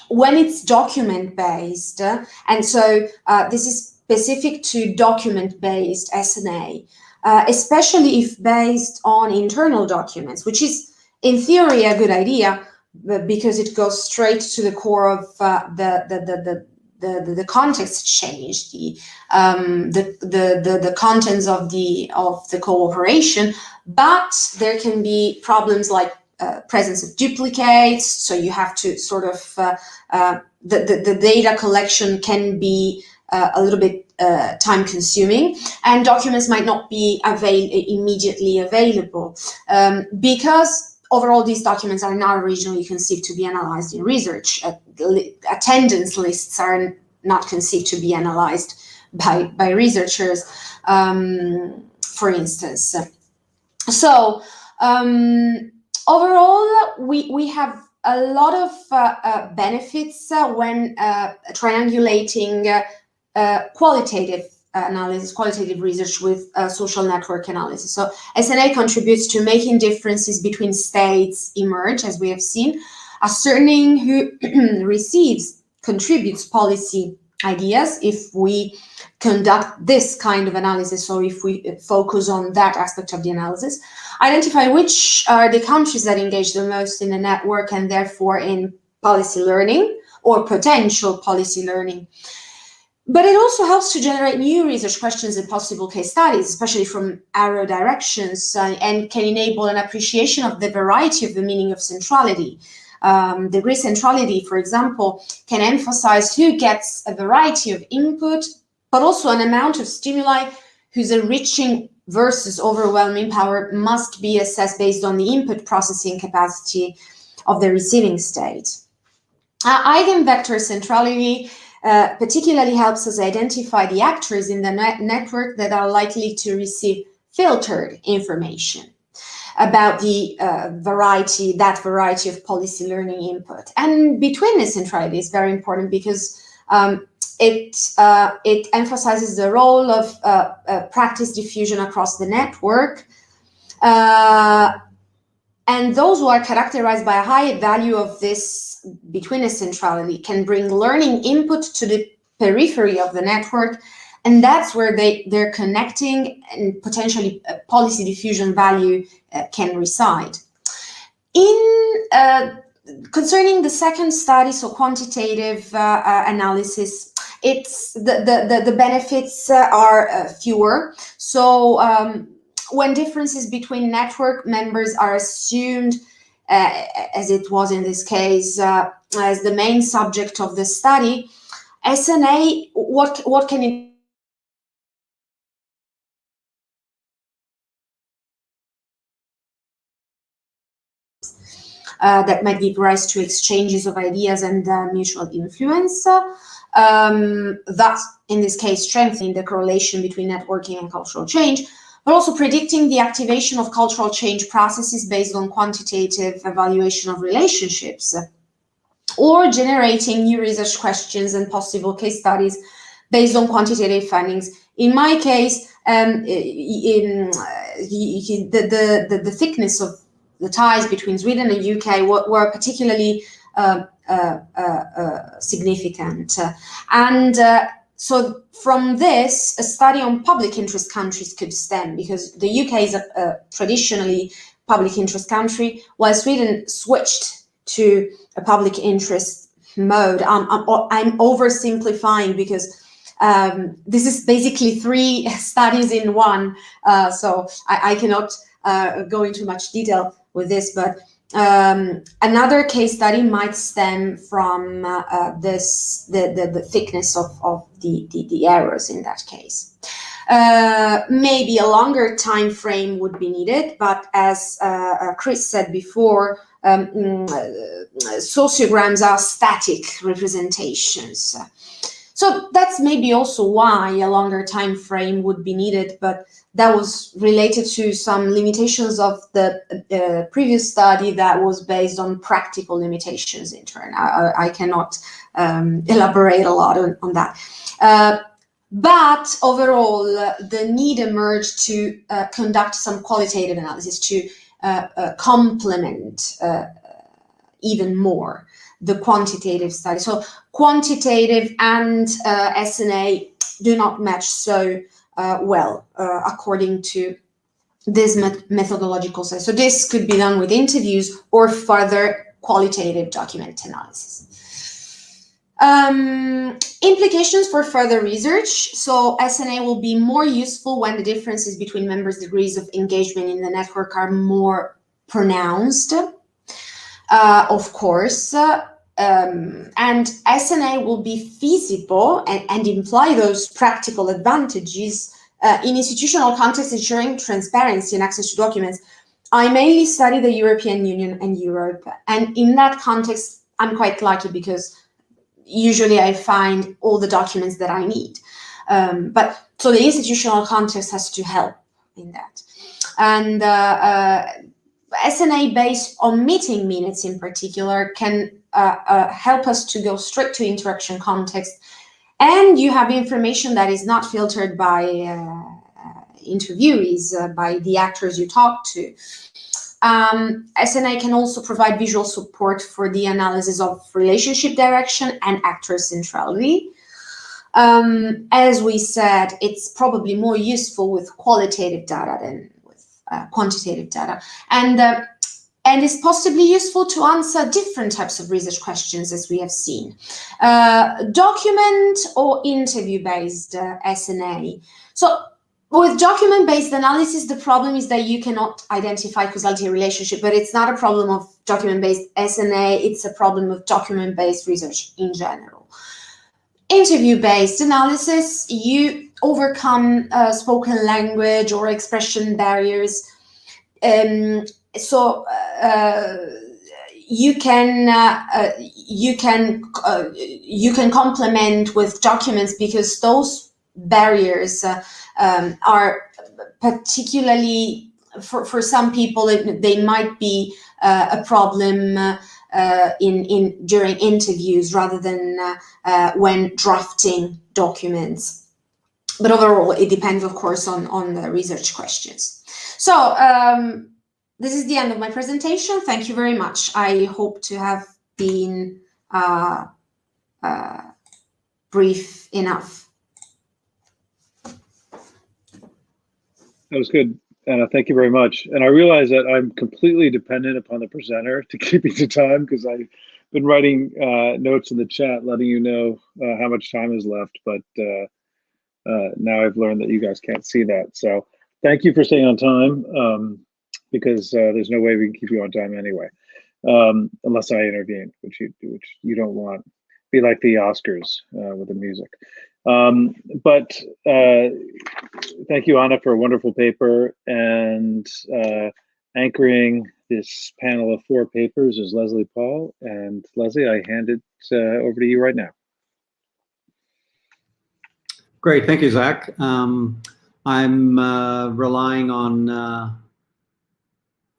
when it's document based, and so this is specific to document based SNA. Especially if based on internal documents, which is in theory a good idea, because it goes straight to the core of the context change, the contents of the cooperation. But there can be problems like presence of duplicates, so you have to sort of the data collection can be a little bit time consuming, and documents might not be immediately available because overall these documents are not originally conceived to be analyzed in research. Attendance lists are not conceived to be analyzed by researchers, for instance. So overall, we have a lot of benefits when triangulating qualitative analysis, qualitative research with social network analysis. So SNA contributes to making differences between states emerge, as we have seen. Ascertaining who contributes policy ideas if we conduct this kind of analysis, so if we focus on that aspect of the analysis. Identify which are the countries that engage the most in the network and therefore in policy learning or potential policy learning. But it also helps to generate new research questions and possible case studies, especially from arrow directions, and can enable an appreciation of the variety of the meaning of centrality. Degree centrality, for example, can emphasize who gets a variety of input, but also an amount of stimuli whose enriching versus overwhelming power must be assessed based on the input processing capacity of the receiving state. Eigenvector centrality particularly helps us identify the actors in the network that are likely to receive filtered information about the variety of policy learning input. And betweenness centrality is very important because it emphasizes the role of practice diffusion across the network. And those who are characterized by a high value of this betweenness centrality can bring learning input to the periphery of the network, and that's where they're connecting and potentially policy diffusion value can reside. Concerning the second study, so quantitative analysis, it's the benefits are fewer. So when differences between network members are assumed, as it was in this case, as the main subject of the study, SNA, what can it that might give rise to exchanges of ideas and mutual influence, thus, in this case, strengthening the correlation between networking and cultural change, but also predicting the activation of cultural change processes based on quantitative evaluation of relationships, or generating new research questions and possible case studies based on quantitative findings. In my case, the thickness of the ties between Sweden and UK were particularly significant. So from this, a study on public interest countries could stem, because the UK is a traditionally public interest country, while Sweden switched to a public interest mode. I'm oversimplifying because this is basically 3 studies in one, so I cannot go into much detail with this, but another case study might stem from the thickness of the errors in that case. Maybe a longer time frame would be needed, but as Chris said before, sociograms are static representations. So that's maybe also why a longer time frame would be needed, but that was related to some limitations of the previous study that was based on practical limitations in turn. I cannot elaborate a lot on that. But overall, the need emerged to conduct some qualitative analysis to complement even more the quantitative study. So quantitative and SNA do not match so well, according to this methodological side. So this could be done with interviews or further qualitative document analysis. Implications for further research. So SNA will be more useful when the differences between members' degrees of engagement in the network are more pronounced, of course. And SNA will be feasible and imply those practical advantages in institutional context, ensuring transparency and access to documents. I mainly study the European Union and Europe, and in that context, I'm quite lucky because usually I find all the documents that I need. But so the institutional context has to help in that. And SNA based on meeting minutes in particular can help us to go straight to interaction context, and you have information that is not filtered by interviewees, by the actors you talk to. SNA can also provide visual support for the analysis of relationship direction and actor centrality. As we said, it's probably more useful with qualitative data than with quantitative data. And and is possibly useful to answer different types of research questions, as we have seen. Document or interview-based S&A. So with document-based analysis, the problem is that you cannot identify causality relationship, but it's not a problem of document-based S&A, it's a problem of document-based research in general. Interview-based analysis, you overcome spoken language or expression barriers. You can complement with documents because those barriers are particularly for some people they might be a problem during interviews rather than when drafting documents. But overall, it depends, of course, on the research questions. So this is the end of my presentation. Thank you very much. I hope to have been brief enough. That was good, Anna. Thank you very much. And I realize that I'm completely dependent upon the presenter to keep me to time because I've been writing notes in the chat letting you know how much time is left. But now I've learned that you guys can't see that. So thank you for staying on time because there's no way we can keep you on time anyway, unless I intervene, which you don't want. Be like the Oscars with the music. But thank you, Anna, for a wonderful paper. And anchoring this panel of 4 papers is Leslie Paul. And Leslie, I hand it over to you right now. Great, thank you, Zach. I'm relying on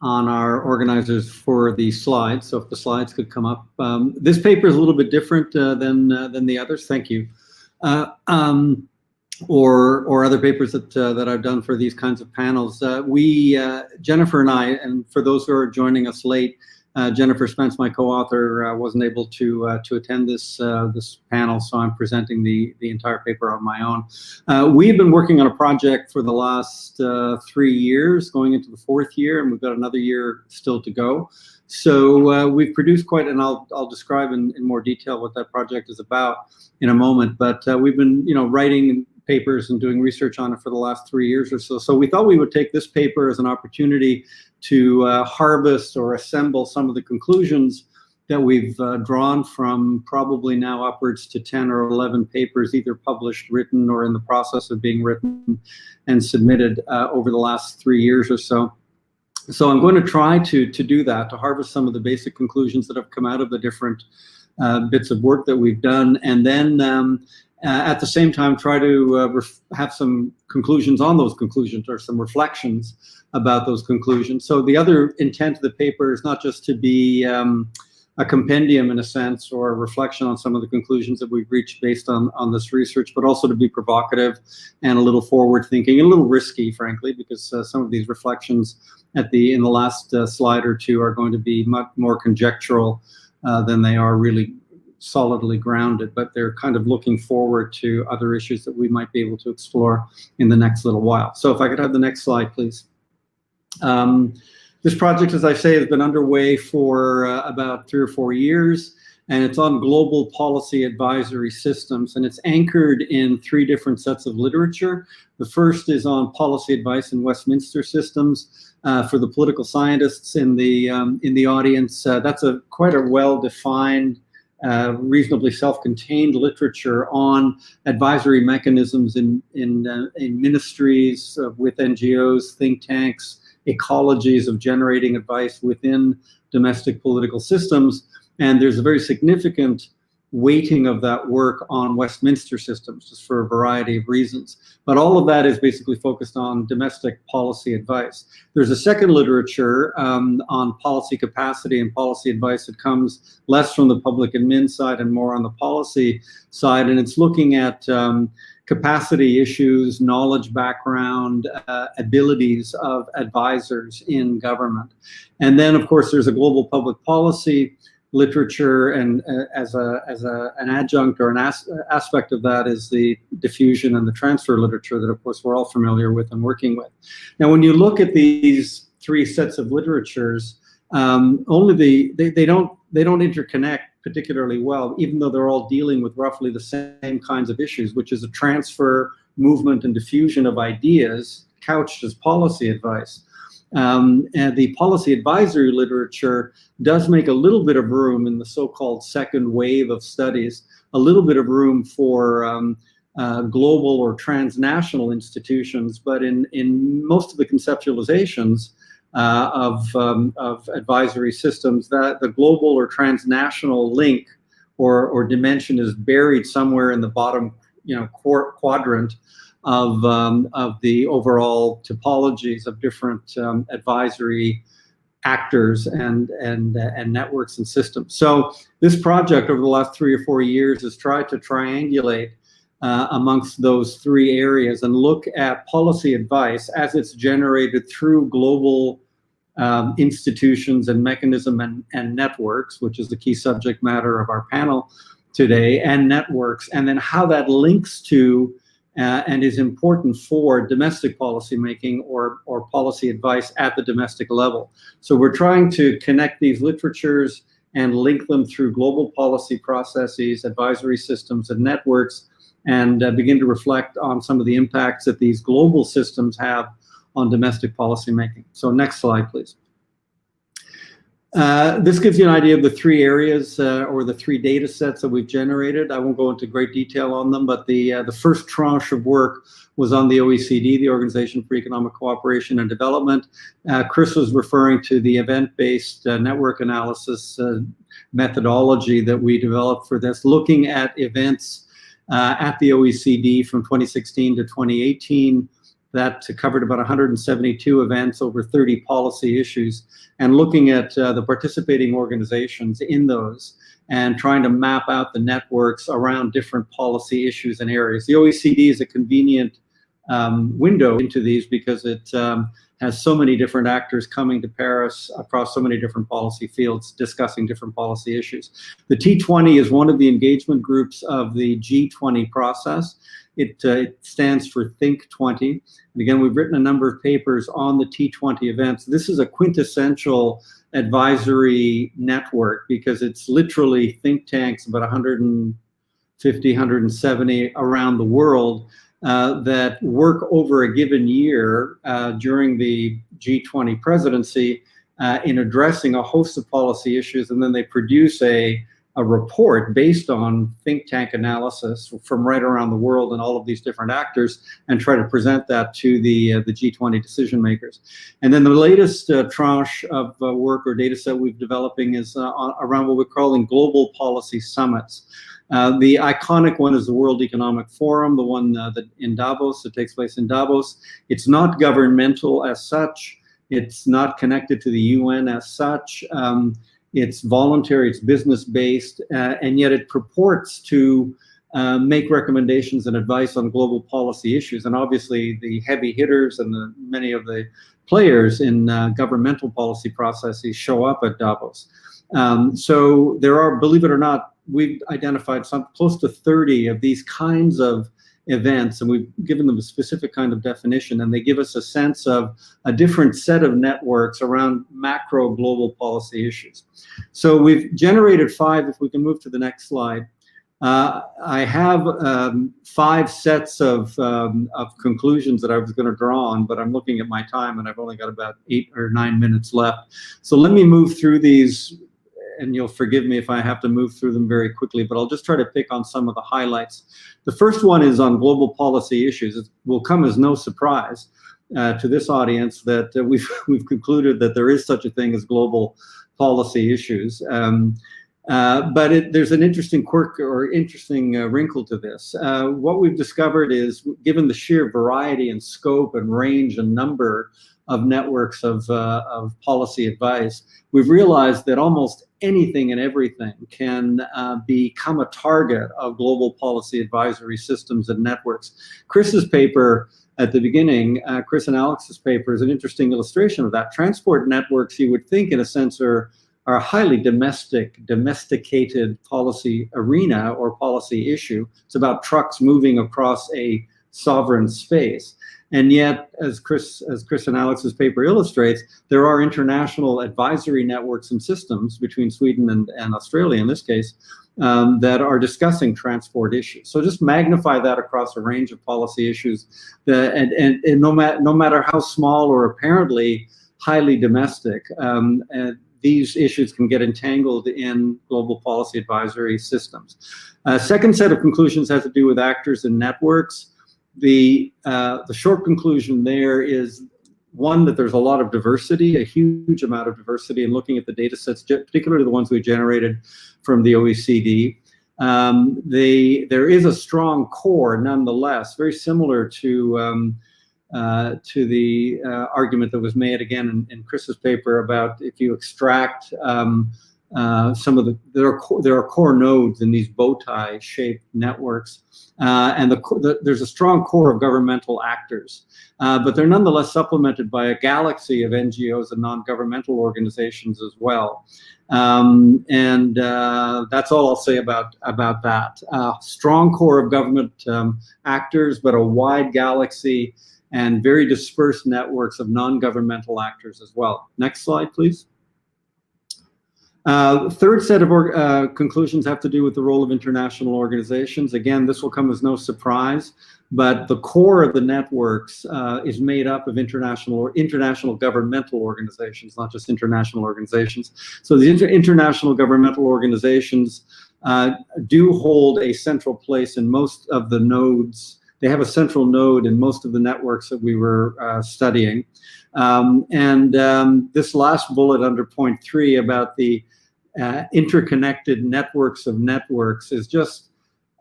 our organizers for the slides. So if the slides could come up. This paper is a little bit different than the others. Thank you. Or other papers that I've done for these kinds of panels. Jennifer and I, and for those who are joining us late, Jennifer Spence, my co-author, wasn't able to attend this panel, so I'm presenting the entire paper on my own. We've been working on a project for the last 3 years, going into the 4th year, and we've got another year still to go. So we've produced quite, and I'll describe in more detail what that project is about in a moment. But we've been, writing papers and doing research on it for the last 3 years or so. So we thought we would take this paper as an opportunity to harvest or assemble some of the conclusions that we've drawn from probably now upwards to 10 or 11 papers, either published, written, or in the process of being written and submitted over the last 3 years or so. So I'm going to try to do that, to harvest some of the basic conclusions that have come out of the different bits of work that we've done, and then at the same time try to have some conclusions on those conclusions or some reflections about those conclusions. So the other intent of the paper is not just to be a compendium in a sense, or a reflection on some of the conclusions that we've reached based on this research, but also to be provocative and a little forward thinking, and a little risky, frankly, because some of these reflections in the last slide or two are going to be much more conjectural than they are really solidly grounded, but they're kind of looking forward to other issues that we might be able to explore in the next little while. So if I could have the next slide, please. This project, as I say, has been underway for about 3 or 4 years, and it's on global policy advisory systems, and it's anchored in 3 different sets of literature. The first is on policy advice in Westminster systems. For the political scientists in the audience, that's quite a well-defined, reasonably self-contained literature on advisory mechanisms in ministries, with NGOs, think tanks, ecologies of generating advice within domestic political systems. And there's a very significant weighting of that work on Westminster systems, just for a variety of reasons. But all of that is basically focused on domestic policy advice. There's a second literature on policy capacity and policy advice that comes less from the public admin side and more on the policy side, and it's looking at capacity issues, knowledge background, abilities of advisors in government. And then, of course, there's a global public policy literature, and as an adjunct or an aspect of that is the diffusion and the transfer literature that, of course, we're all familiar with and working with. Now, when you look at these 3 sets of literatures, they don't interconnect particularly well, even though they're all dealing with roughly the same kinds of issues, which is a transfer, movement, and diffusion of ideas couched as policy advice. And the policy advisory literature does make a little bit of room in the so-called second wave of studies, a little bit of room for global or transnational institutions, but in most of the conceptualizations of advisory systems, that the global or transnational link or dimension is buried somewhere in the bottom, quadrant of the overall topologies of different advisory actors and networks and systems. So this project over the last 3 or 4 years has tried to triangulate amongst those 3 areas and look at policy advice as it's generated through global institutions and mechanism and networks, which is the key subject matter of our panel today, and networks, and then how that links to and is important for domestic policy making or policy advice at the domestic level. So we're trying to connect these literatures and link them through global policy processes, advisory systems, and networks, and begin to reflect on some of the impacts that these global systems have on domestic policy making. So next slide, please. This gives you an idea of the 3 areas or the 3 data sets that we've generated. I won't go into great detail on them, but the first tranche of work was on the OECD, the Organization for Economic Cooperation and Development. Chris was referring to the event-based network analysis methodology that we developed for this, looking at events at the OECD from 2016 to 2018. That covered about 172 events over 30 policy issues, and looking at the participating organizations in those and trying to map out the networks around different policy issues and areas. The OECD is a convenient window into these because it has so many different actors coming to Paris across so many different policy fields discussing different policy issues. The T20 is one of the engagement groups of the G20 process. It stands for Think 20. And again, we've written a number of papers on the T20 events. This is a quintessential advisory network because it's literally think tanks, about 150, 170 around the world that work over a given year during the G20 presidency in addressing a host of policy issues, and then they produce a report based on think tank analysis from right around the world and all of these different actors, and try to present that to the G20 decision makers. And then the latest tranche of work or data set we're developing is around what we're calling global policy summits. The iconic one is the World Economic Forum, the one that in Davos, that takes place in Davos. It's not governmental as such. It's not connected to the UN as such. It's voluntary, it's business-based, and yet it purports to make recommendations and advice on global policy issues. And obviously the heavy hitters and many of the players in governmental policy processes show up at Davos. So there are, believe it or not, we've identified close to 30 of these kinds of events, and we've given them a specific kind of definition, and they give us a sense of a different set of networks around macro global policy issues. So we've generated 5, if we can move to the next slide. I have 5 sets of conclusions that I was going to draw on, but I'm looking at my time and I've only got about 8 or 9 minutes left. So let me move through these, and you'll forgive me if I have to move through them very quickly, but I'll just try to pick on some of the highlights. The first one is on global policy issues. It will come as no surprise to this audience that we've concluded that there is such a thing as global policy issues. But there's an interesting quirk or interesting wrinkle to this. What we've discovered is, given the sheer variety and scope and range and number of networks of policy advice, we've realized that almost anything and everything can become a target of global policy advisory systems and networks. Chris's paper at the beginning, Chris and Alex's paper, is an interesting illustration of that. Transport networks, you would think in a sense, are a highly domesticated policy arena or policy issue. It's about trucks moving across a sovereign space. And yet, as Chris and Alex's paper illustrates, there are international advisory networks and systems between Sweden and Australia, in this case, that are discussing transport issues. So just magnify that across a range of policy issues, and no matter how small or apparently highly domestic, these issues can get entangled in global policy advisory systems. Second set of conclusions has to do with actors and networks. The short conclusion there is, one, that there's a lot of diversity, a huge amount of diversity, in looking at the data sets, particularly the ones we generated from the OECD. There is a strong core, nonetheless, very similar to the argument that was made again in Chris's paper about if you extract some of there are core nodes in these bow tie shaped networks, and there's a strong core of governmental actors, but they're nonetheless supplemented by a galaxy of NGOs and non-governmental organizations as well. And that's all I'll say about that. Strong core of government actors, but a wide galaxy and very dispersed networks of non-governmental actors as well. Next slide, please. Third set of conclusions have to do with the role of international organizations. Again, this will come as no surprise, but the core of the networks is made up of international governmental organizations, not just international organizations. So the international governmental organizations do hold a central place in most of the nodes. They have a central node in most of the networks that we were studying. This last bullet under point 3 about the interconnected networks of networks is just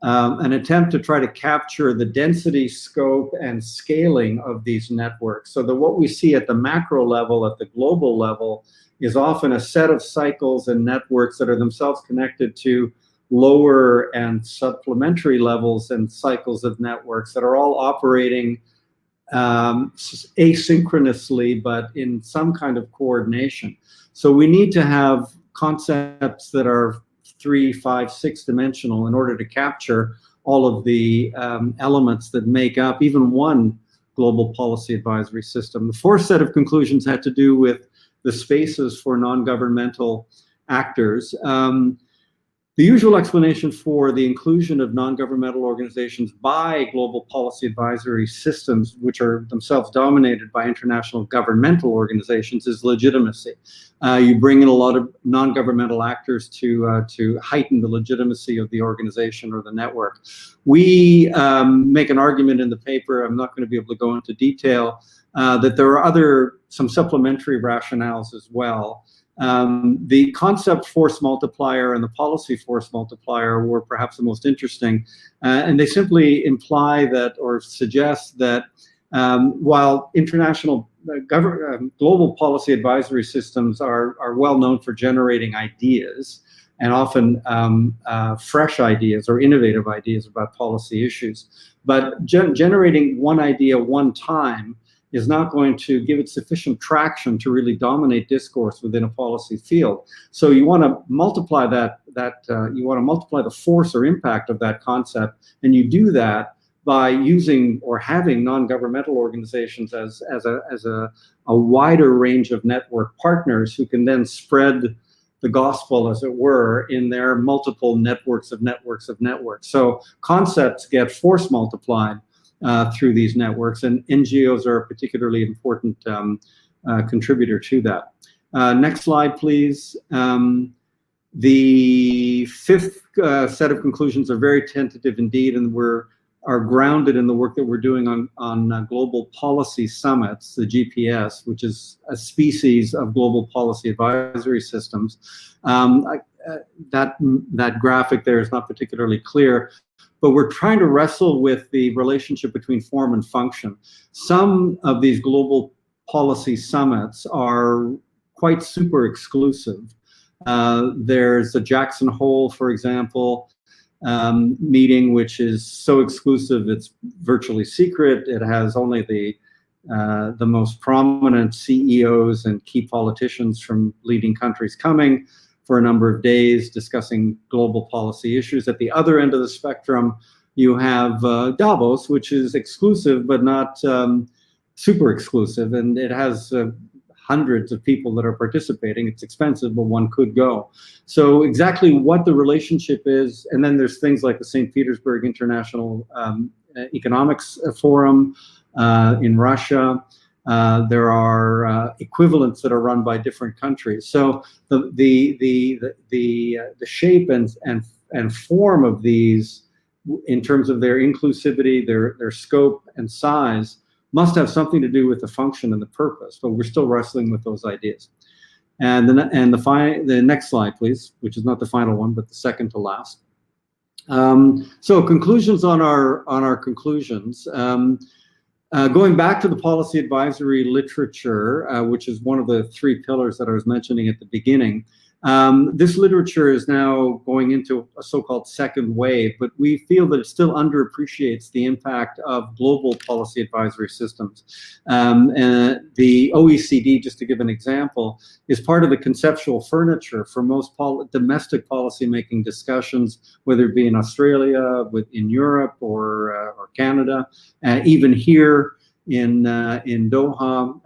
an attempt to try to capture the density, scope, and scaling of these networks, so that what we see at the macro level, at the global level, is often a set of cycles and networks that are themselves connected to lower and supplementary levels and cycles of networks that are all operating asynchronously, but in some kind of coordination. So we need to have concepts that are 3, 5, 6 dimensional in order to capture all of the elements that make up even one global policy advisory system. The fourth set of conclusions had to do with the spaces for non-governmental actors. The usual explanation for the inclusion of non-governmental organizations by global policy advisory systems, which are themselves dominated by international governmental organizations, is legitimacy. You bring in a lot of non-governmental actors to heighten the legitimacy of the organization or the network. We make an argument in the paper, I'm not going to be able to go into detail, that there are some supplementary rationales as well. The concept force multiplier and the policy force multiplier were perhaps the most interesting, and they simply imply that, or suggest that, while international global policy advisory systems are well known for generating ideas, and often fresh ideas or innovative ideas about policy issues, but generating one idea one time is not going to give it sufficient traction to really dominate discourse within a policy field. So you want to multiply you want to multiply the force or impact of that concept, and you do that by using or having non-governmental organizations as a wider range of network partners who can then spread the gospel, as it were, in their multiple networks of networks of networks. So concepts get force multiplied through these networks, and NGOs are a particularly important contributor to that. Next slide, please. The fifth set of conclusions are very tentative indeed, and are grounded in the work that we're doing on global policy summits, the GPS, which is a species of global policy advisory systems. That graphic there is not particularly clear, but we're trying to wrestle with the relationship between form and function. Some of these global policy summits are quite super exclusive. There's a Jackson Hole, for example, meeting, which is so exclusive it's virtually secret. It has only the most prominent CEOs and key politicians from leading countries coming for a number of days discussing global policy issues. At the other end of the spectrum, you have Davos, which is exclusive but not super exclusive, and it has hundreds of people that are participating. It's expensive, but one could go. So exactly what the relationship is, and then there's things like the St. Petersburg International Economics Forum in Russia. There are equivalents that are run by different countries. So the shape and form of these, in terms of their inclusivity, their scope and size, must have something to do with the function and the purpose. But we're still wrestling with those ideas. And the next slide, please, which is not the final one, but the second to last. So conclusions on our conclusions. Going back to the policy advisory literature, which is one of the three pillars that I was mentioning at the beginning, this literature is now going into a so-called second wave, but we feel that it still underappreciates the impact of global policy advisory systems. The OECD, just to give an example, is part of the conceptual furniture for most domestic policy-making discussions, whether it be in Australia, in Europe, or Canada, even here in Doha.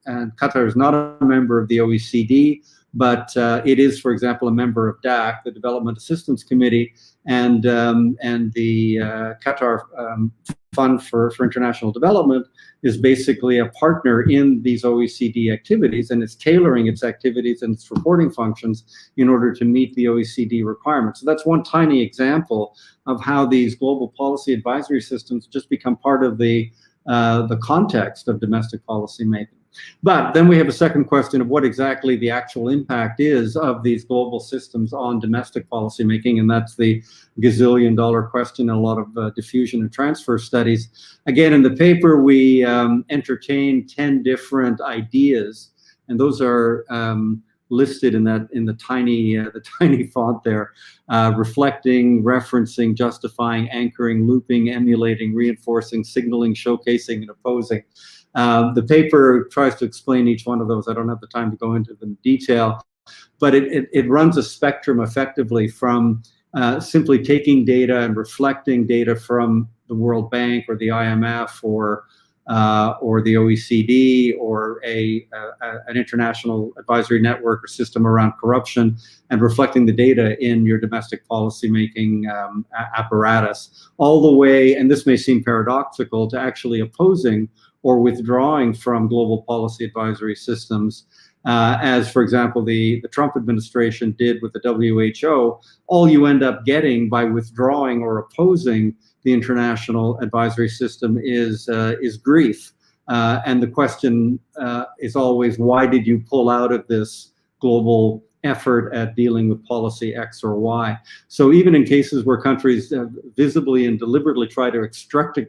And Qatar is not a member of the OECD, but it is, for example, a member of DAC, the Development Assistance Committee, and the Qatar Fund for International Development is basically a partner in these OECD activities, and it's tailoring its activities and its reporting functions in order to meet the OECD requirements. So that's one tiny example of how these global policy advisory systems just become part of the context of domestic policy making. But then we have a second question of what exactly the actual impact is of these global systems on domestic policymaking, and that's the gazillion-dollar question in a lot of diffusion and transfer studies. Again, in the paper, we entertain 10 different ideas, and those are listed in the tiny font there, reflecting, referencing, justifying, anchoring, looping, emulating, reinforcing, signaling, showcasing, and opposing. The paper tries to explain each one of those. I don't have the time to go into them in detail, but it runs a spectrum effectively from simply taking data and reflecting data from the World Bank or the IMF or the OECD or an international advisory network or system around corruption, and reflecting the data in your domestic policymaking apparatus, all the way, and this may seem paradoxical, to actually opposing or withdrawing from global policy advisory systems, as, for example, the Trump administration did with the WHO. All you end up getting by withdrawing or opposing the international advisory system is grief. And the question is always, why did you pull out of this global effort at dealing with policy X or Y? So even in cases where countries visibly and deliberately try to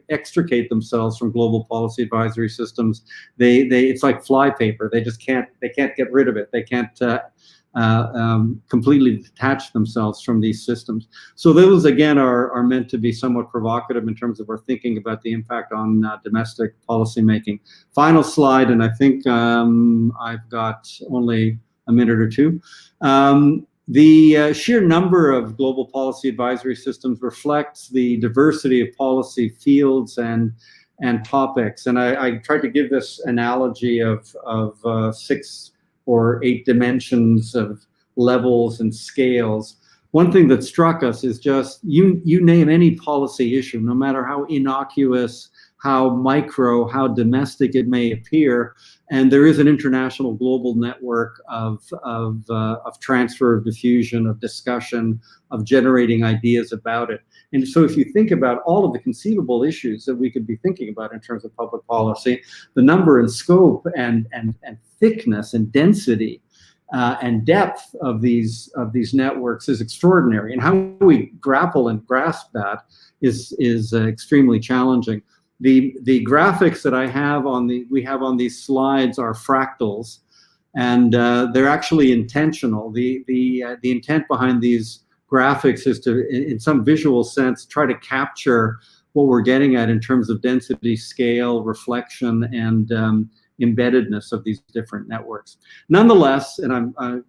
extricate themselves from global policy advisory systems, it's like flypaper. They just can't get rid of it. They can't completely detach themselves from these systems. So those, again, are meant to be somewhat provocative in terms of our thinking about the impact on domestic policy making. Final slide, and I think I've got only a minute or two. The sheer number of global policy advisory systems reflects the diversity of policy fields and topics. And I tried to give this analogy of 6 or 8 dimensions of levels and scales. One thing that struck us is just you name any policy issue, no matter how innocuous, how micro, how domestic it may appear, and there is an international global network of transfer, of diffusion, of discussion, of generating ideas about it. And so if you think about all of the conceivable issues that we could be thinking about in terms of public policy, the number and scope and thickness and density and depth of these networks is extraordinary. And how we grapple and grasp that is extremely challenging. The graphics that we have on these slides are fractals, and they're actually intentional. The intent behind these graphics is to, in some visual sense, try to capture what we're getting at in terms of density, scale, reflection, and embeddedness of these different networks. Nonetheless, and I'm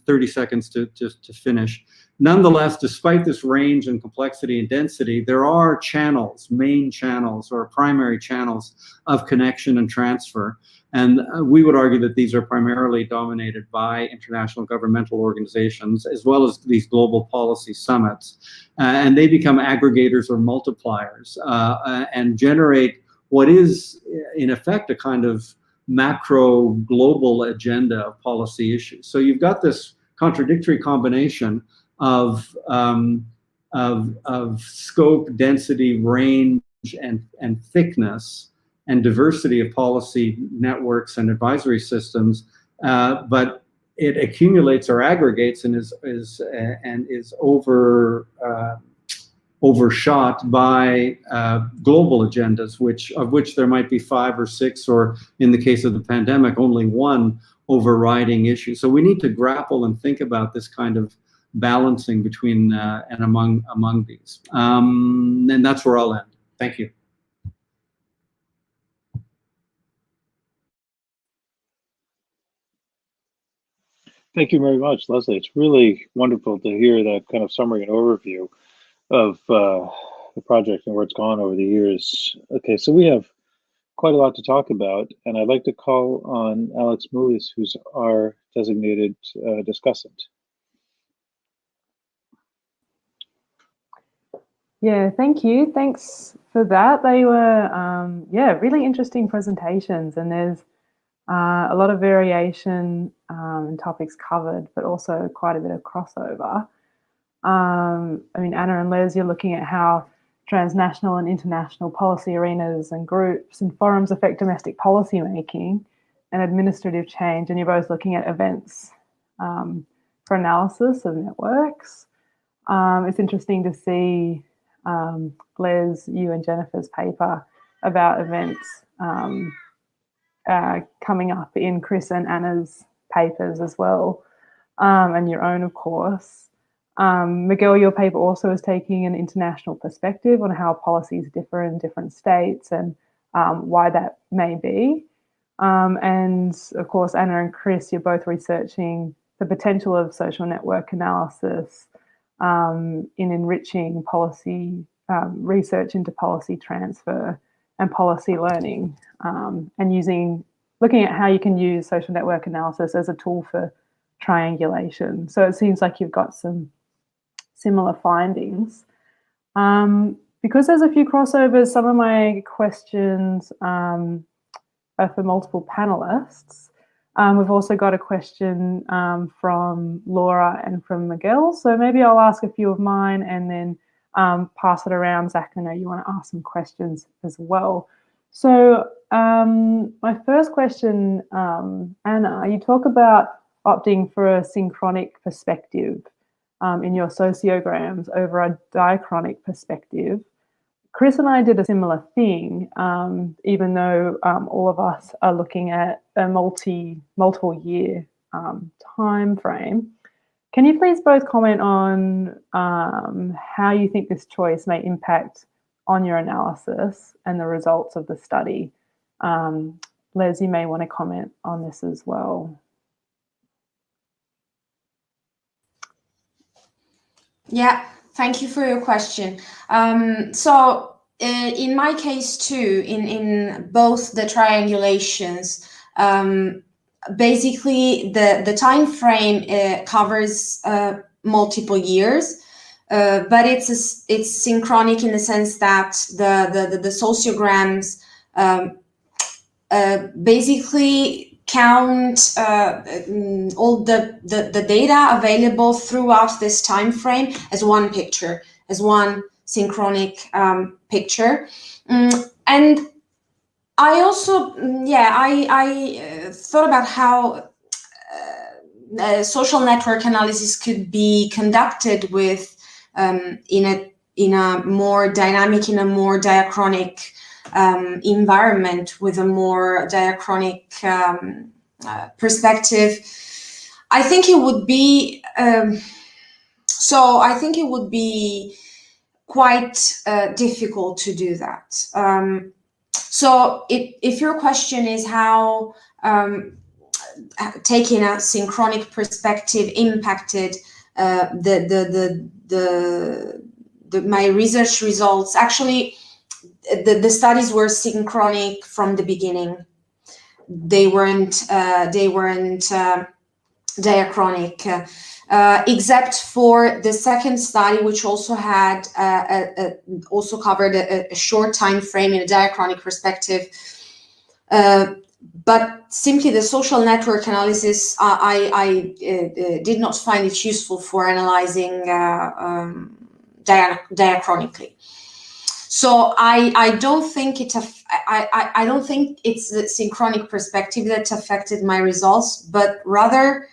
30 seconds to finish. Nonetheless, despite this range and complexity and density, there are channels, main channels or primary channels of connection and transfer. And we would argue that these are primarily dominated by international governmental organizations, as well as these global policy summits. And they become aggregators or multipliers and generate what is, in effect, a kind of macro global agenda of policy issues. So you've got this contradictory combination of scope, density, range, and thickness, and diversity of policy networks and advisory systems, but it accumulates or aggregates and is overshot by global agendas, of which there might be 5 or 6, or in the case of the pandemic, only one overriding issue. So we need to grapple and think about this kind of balancing between and among these. And that's where I'll end. Thank you. Thank you very much, Leslie. It's really wonderful to hear that kind of summary and overview of the project and where it's gone over the years. Okay, so we have quite a lot to talk about, and I'd like to call on Alex Moulis, who's our designated discussant. Yeah, thank you. Thanks for that. They were, yeah, really interesting presentations, and there's a lot of variation in topics covered, but also quite a bit of crossover. I mean, Anna and Les, you're looking at how transnational and international policy arenas and groups and forums affect domestic policy making and administrative change, and you're both looking at events for analysis of networks. It's interesting to see Les, you and Jennifer's paper about events coming up in Chris and Anna's papers as well, and your own, of course. Miguel, your paper also is taking an international perspective on how policies differ in different states and why that may be. And of course, Anna and Chris, you're both researching the potential of social network analysis in enriching policy research into policy transfer and policy learning, and looking at how you can use social network analysis as a tool for triangulation. So it seems like you've got some similar findings. Because there's a few crossovers, some of my questions are for multiple panelists. We've also got a question from Laura and from Miguel. So maybe I'll ask a few of mine and then pass it around. Zach, I know you want to ask some questions as well. So my first question, Anna, you talk about opting for a synchronic perspective in your sociograms over a diachronic perspective. Chris and I did a similar thing, even though all of us are looking at a multiple year time frame. Can you please both comment on how you think this choice may impact on your analysis and the results of the study? Les, you may want to comment on this as well. Yeah, thank you for your question. So in my case too, in both the triangulations, basically the time frame covers multiple years, but it's synchronic in the sense that the sociograms basically count all the data available throughout this time frame as one picture, as one synchronic picture. And I also, I thought about how social network analysis could be conducted with in a more dynamic, in a more diachronic environment, with a more diachronic perspective. I think it would be I think it would be quite difficult to do that. So if your question is how taking a synchronic perspective impacted my research results, actually, the studies were synchronic from the beginning. They weren't diachronic, except for the second study, which also had also covered a short time frame in a diachronic perspective. But simply the social network analysis, I did not find it useful for analyzing diachronically. So I don't think I don't think it's the synchronic perspective that affected my results, but rather,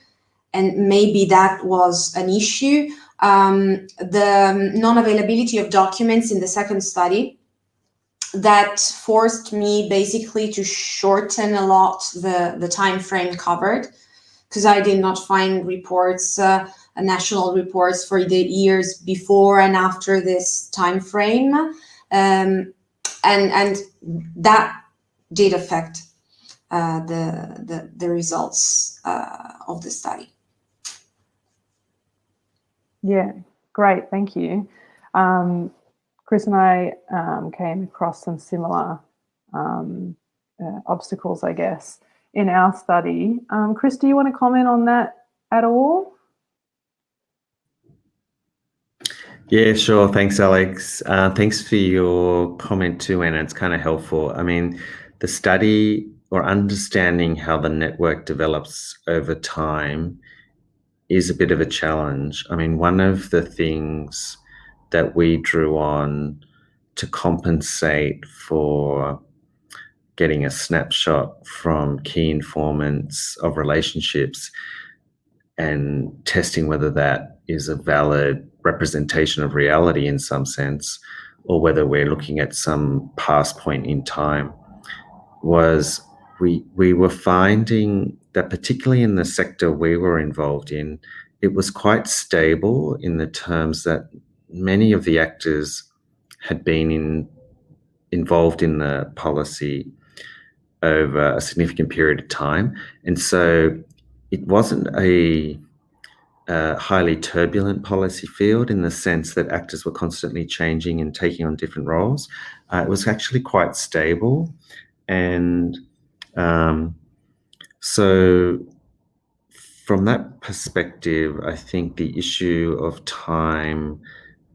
and maybe that was an issue, the non-availability of documents in the second study that forced me basically to shorten a lot the time frame covered, because I did not find reports, national reports for the years before and after this time frame. And that did affect the results of the study. Yeah, great, thank you. Chris and I came across some similar obstacles, I guess, in our study. Chris, do you want to comment on that at all? Yeah, sure. Thanks, Alex. Thanks for your comment too, Anna. It's kind of helpful. I mean, the study or understanding how the network develops over time is a bit of a challenge. I mean, one of the things that we drew on to compensate for getting a snapshot from key informants of relationships and testing whether that is a valid representation of reality in some sense, or whether we're looking at some past point in time, was we were finding that particularly in the sector we were involved in, it was quite stable in the terms that many of the actors had been involved in the policy over a significant period of time. And so it wasn't a highly turbulent policy field in the sense that actors were constantly changing and taking on different roles. It was actually quite stable. And so from that perspective, I think the issue of time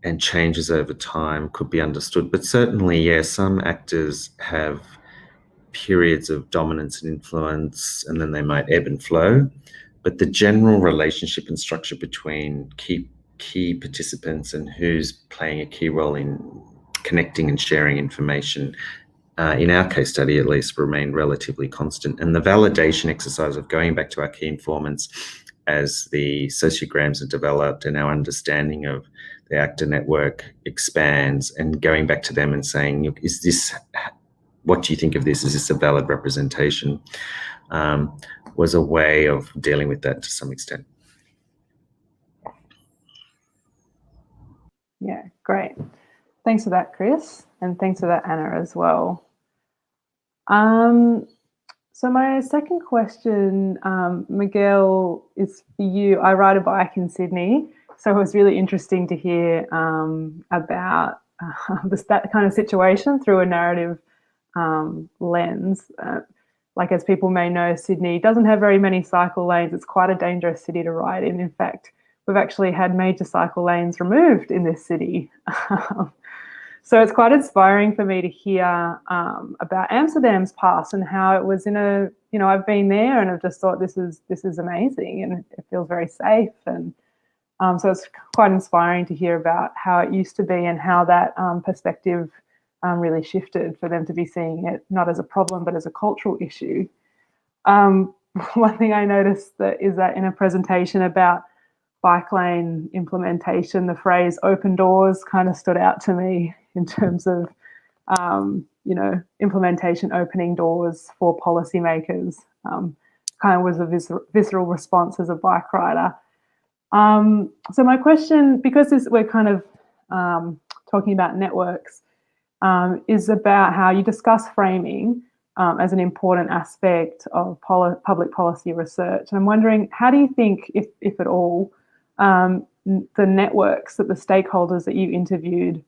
and changes over time could be understood. But certainly, yeah, some actors have periods of dominance and influence, and then they might ebb and flow. But the general relationship and structure between key participants and who's playing a key role in connecting and sharing information, in our case study at least, remained relatively constant. And the validation exercise of going back to our key informants as the sociograms are developed and our understanding of the actor network expands, and going back to them and saying, is this, what do you think of this? Is this a valid representation? Was a way of dealing with that to some extent. Yeah, great. Thanks for that, Chris, and thanks for that, Anna, as well. So my second question, Miguel, is for you. I ride a bike in Sydney, so it was really interesting to hear about that kind of situation through a narrative lens. Like, as people may know, Sydney doesn't have very many cycle lanes. It's quite a dangerous city to ride in. In fact, we've actually had major cycle lanes removed in this city. So it's quite inspiring for me to hear about Amsterdam's past and how it was in a, I've been there and I've just thought this is amazing and it feels very safe. And so it's quite inspiring to hear about how it used to be and how that perspective really shifted for them to be seeing it not as a problem but as a cultural issue. One thing I noticed is that in a presentation about bike lane implementation, the phrase "open doors" kind of stood out to me in terms of implementation opening doors for policymakers. Kind of was a visceral response as a bike rider. So my question, because we're kind of talking about networks, is about how you discuss framing as an important aspect of public policy research. And I'm wondering, how do you think, if at all, the networks that the stakeholders that you interviewed,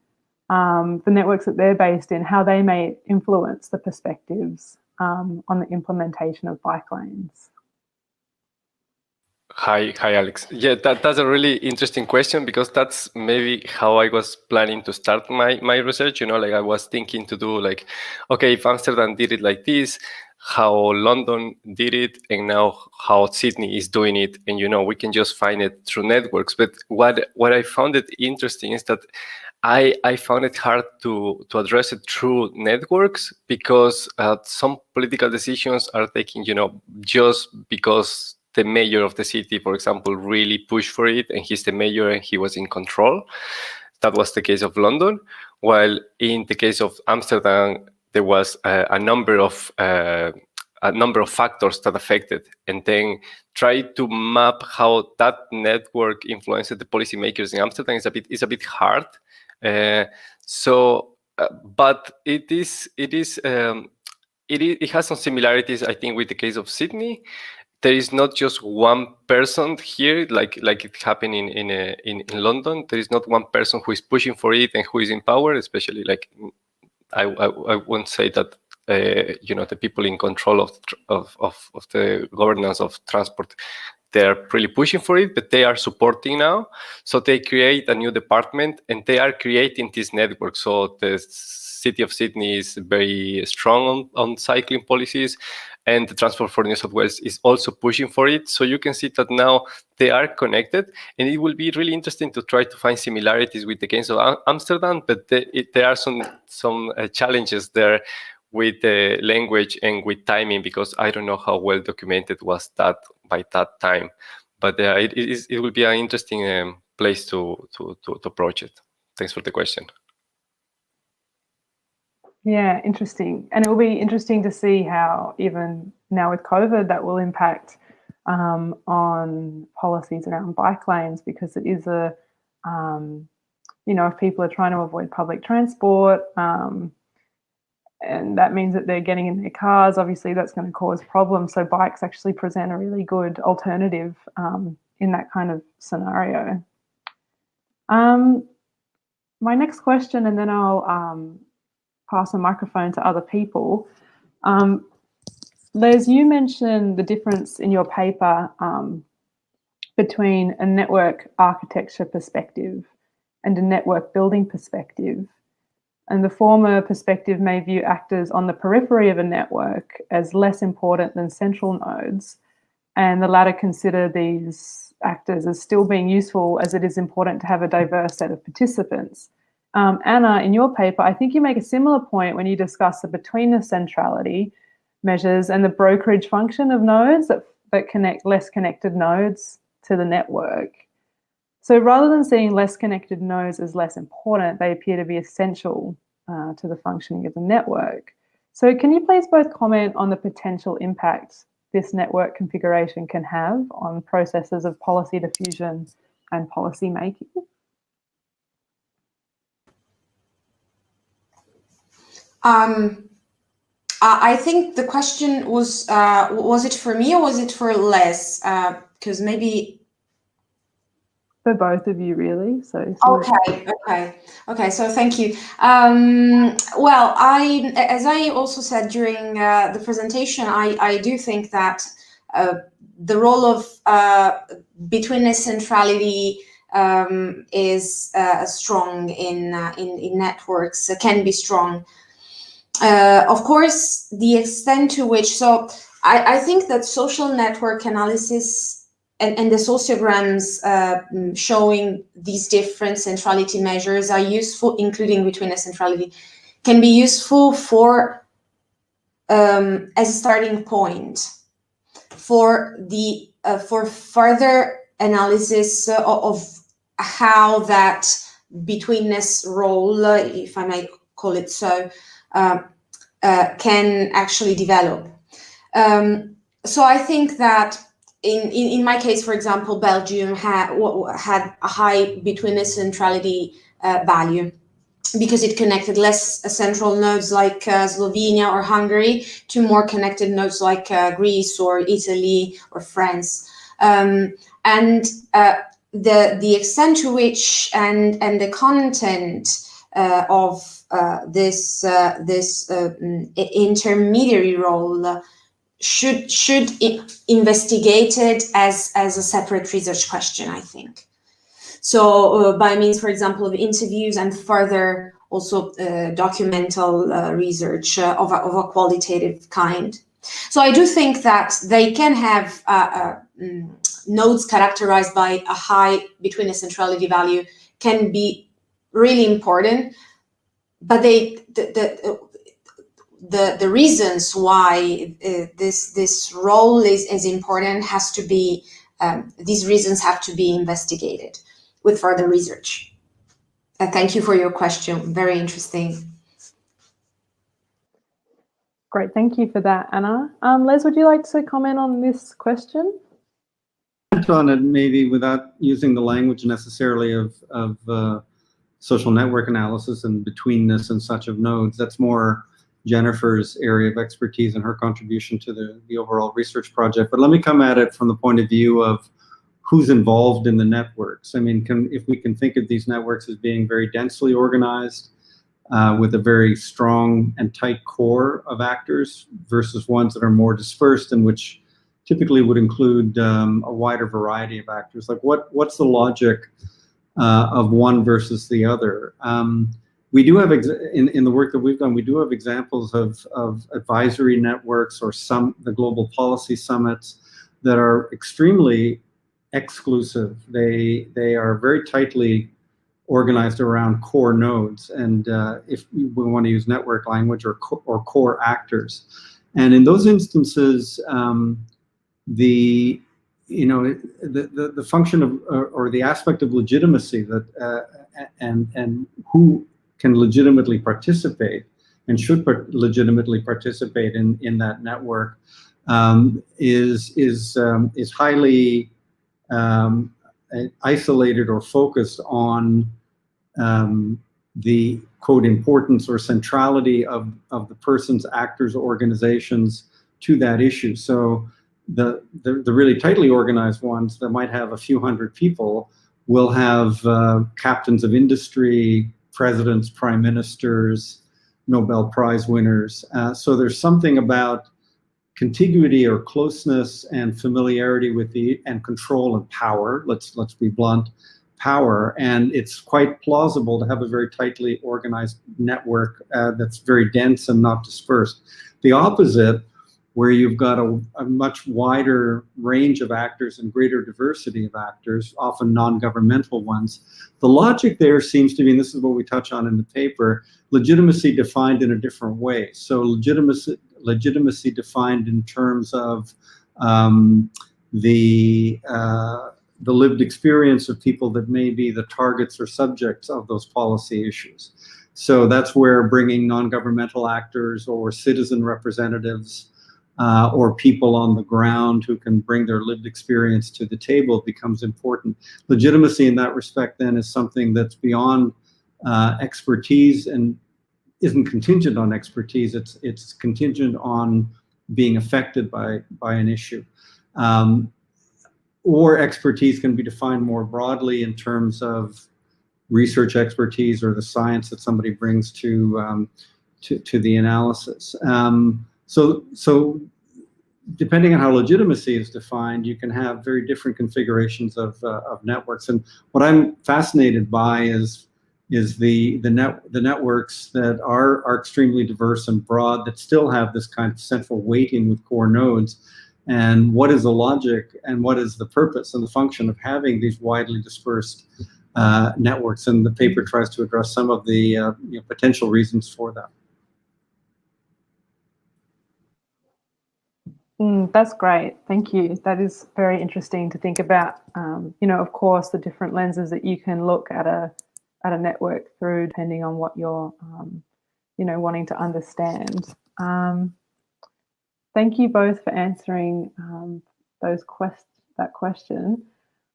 the networks that they're based in, how they may influence the perspectives on the implementation of bike lanes. Hi, Alex. Yeah, that's a really interesting question, because that's maybe how I was planning to start my research. You know, like I was thinking to do like, okay, if Amsterdam did it like this, how London did it, and now how Sydney is doing it, and you know, we can just find it through networks. But what I found it interesting is that I found it hard to address it through networks, because some political decisions are taken, you know, just because the mayor of the city, for example, really pushed for it, and he's the mayor and he was in control. That was the case of London. While in the case of Amsterdam, there was a number of factors that affected, and then try to map how that network influenced the policymakers in Amsterdam is a bit hard. But it has some similarities, I think, with the case of Sydney. There is not just one person here, like it happened in London. There is not one person who is pushing for it and who is in power. Especially, like I won't say that you know, the people in control of the governance of transport, they are really pushing for it, but they are supporting now. So they create a new department and they are creating this network. So the city of Sydney is very strong on cycling policies, and the Transport for New South Wales is also pushing for it. So you can see that now they are connected, and it will be really interesting to try to find similarities with the case of Amsterdam, but there are some challenges there with the language and with timing, because I don't know how well documented was that by that time. But it will be an interesting place to approach it. Thanks for the question. Yeah, interesting. And it will be interesting to see how, even now with COVID, that will impact on policies around bike lanes, because it is a, you know, if people are trying to avoid public transport, and that means that they're getting in their cars, obviously that's going to cause problems. So bikes actually present a really good alternative in that kind of scenario. My next question, and then I'll pass the microphone to other people. Les, you mentioned the difference in your paper between a network architecture perspective and a network building perspective. And the former perspective may view actors on the periphery of a network as less important than central nodes, and the latter consider these actors as still being useful, as it is important to have a diverse set of participants. Anna, in your paper, I think you make a similar point when you discuss the betweenness centrality measures and the brokerage function of nodes that connect less connected nodes to the network. So rather than seeing less connected nodes as less important, they appear to be essential to the functioning of the network. So can you please both comment on the potential impact this network configuration can have on processes of policy diffusion and policy making? I think the question was it for me or was it for Les? Because maybe for both of you, really. So okay. So thank you. Well, as I also said during the presentation, I do think that the role of betweenness centrality is strong in networks. Can be strong. Of course, the extent to which, so I think that social network analysis and the sociograms showing these different centrality measures are useful, including betweenness centrality, can be useful for as a starting point for the for further analysis of how that betweenness role, if I may call it so, can actually develop. So I think that in my case, for example, Belgium had a high betweenness centrality value because it connected less central nodes like Slovenia or Hungary to more connected nodes like Greece or Italy or France. And the extent to which and the content of this intermediary role should investigate it as a separate research question, I think. So by means, for example, of interviews and further also documental research of a qualitative kind. So I do think that they can have nodes characterized by a high between centrality value can be really important, but the reasons why this role is important has to be these reasons have to be investigated with further research. Thank you for your question. Very interesting. Great, thank you for that, Anna. Les, would you like to comment on this question? On it, maybe without using the language necessarily of social network analysis and betweenness and such of nodes. That's more Jennifer's area of expertise and her contribution to the overall research project. But let me come at it from the point of view of who's involved in the networks. I mean, if we can think of these networks as being very densely organized with a very strong and tight core of actors versus ones that are more dispersed and which typically would include a wider variety of actors. Like what's the logic of one versus the other? We do have, in the work that we've done, we do have examples of advisory networks or the global policy summits that are extremely exclusive. They are very tightly organized around core nodes, and if we want to use network language, or core actors. And in those instances, the function of or the aspect of legitimacy that and who can legitimately participate and should legitimately participate in that network is highly isolated or focused on the quote importance or centrality of the person's, actors, organizations to that issue. So the really tightly organized ones that might have a few hundred people will have captains of industry, presidents, prime ministers, Nobel Prize winners. So there's something about contiguity or closeness and familiarity with and control and power. Let's be blunt, power. And it's quite plausible to have a very tightly organized network that's very dense and not dispersed. The opposite, where you've got a much wider range of actors and greater diversity of actors, often non-governmental ones. The logic there seems to be, and this is what we touch on in the paper, legitimacy defined in a different way. So legitimacy defined in terms of the lived experience of people that may be the targets or subjects of those policy issues. So that's where bringing non-governmental actors or citizen representatives or people on the ground who can bring their lived experience to the table becomes important. Legitimacy in that respect then is something that's beyond expertise and isn't contingent on expertise. It's contingent on being affected by an issue. Or expertise can be defined more broadly in terms of research expertise or the science that somebody brings to the analysis. So depending on how legitimacy is defined, you can have very different configurations of networks. And what I'm fascinated by is the networks that are extremely diverse and broad, that still have this kind of central weighting with core nodes. And what is the logic and what is the purpose and the function of having these widely dispersed networks? And the paper tries to address some of the potential reasons for that. That's great. Thank you. That is very interesting to think about. Of course, the different lenses that you can look at a network through, depending on what you're, wanting to understand. Thank you both for answering that question.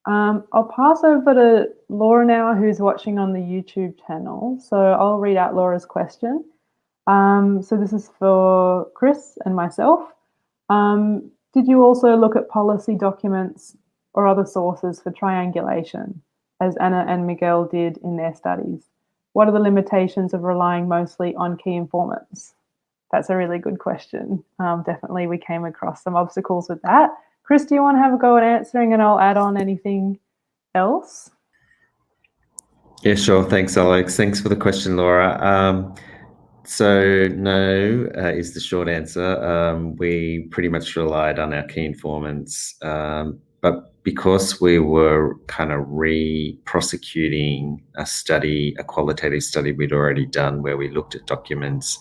I'll pass over to Laura now, who's watching on the YouTube channel. So I'll read out Laura's question. So this is for Chris and myself. Did you also look at policy documents or other sources for triangulation, as Anna and Miguel did in their studies? What are the limitations of relying mostly on key informants? That's a really good question. Definitely we came across some obstacles with that. Chris, do you want to have a go at answering, and I'll add on anything else? Yeah, sure. Thanks, Alex. Thanks for the question, Laura. So no is the short answer. We pretty much relied on our key informants, but because we were kind of re-prosecuting a qualitative study we'd already done where we looked at documents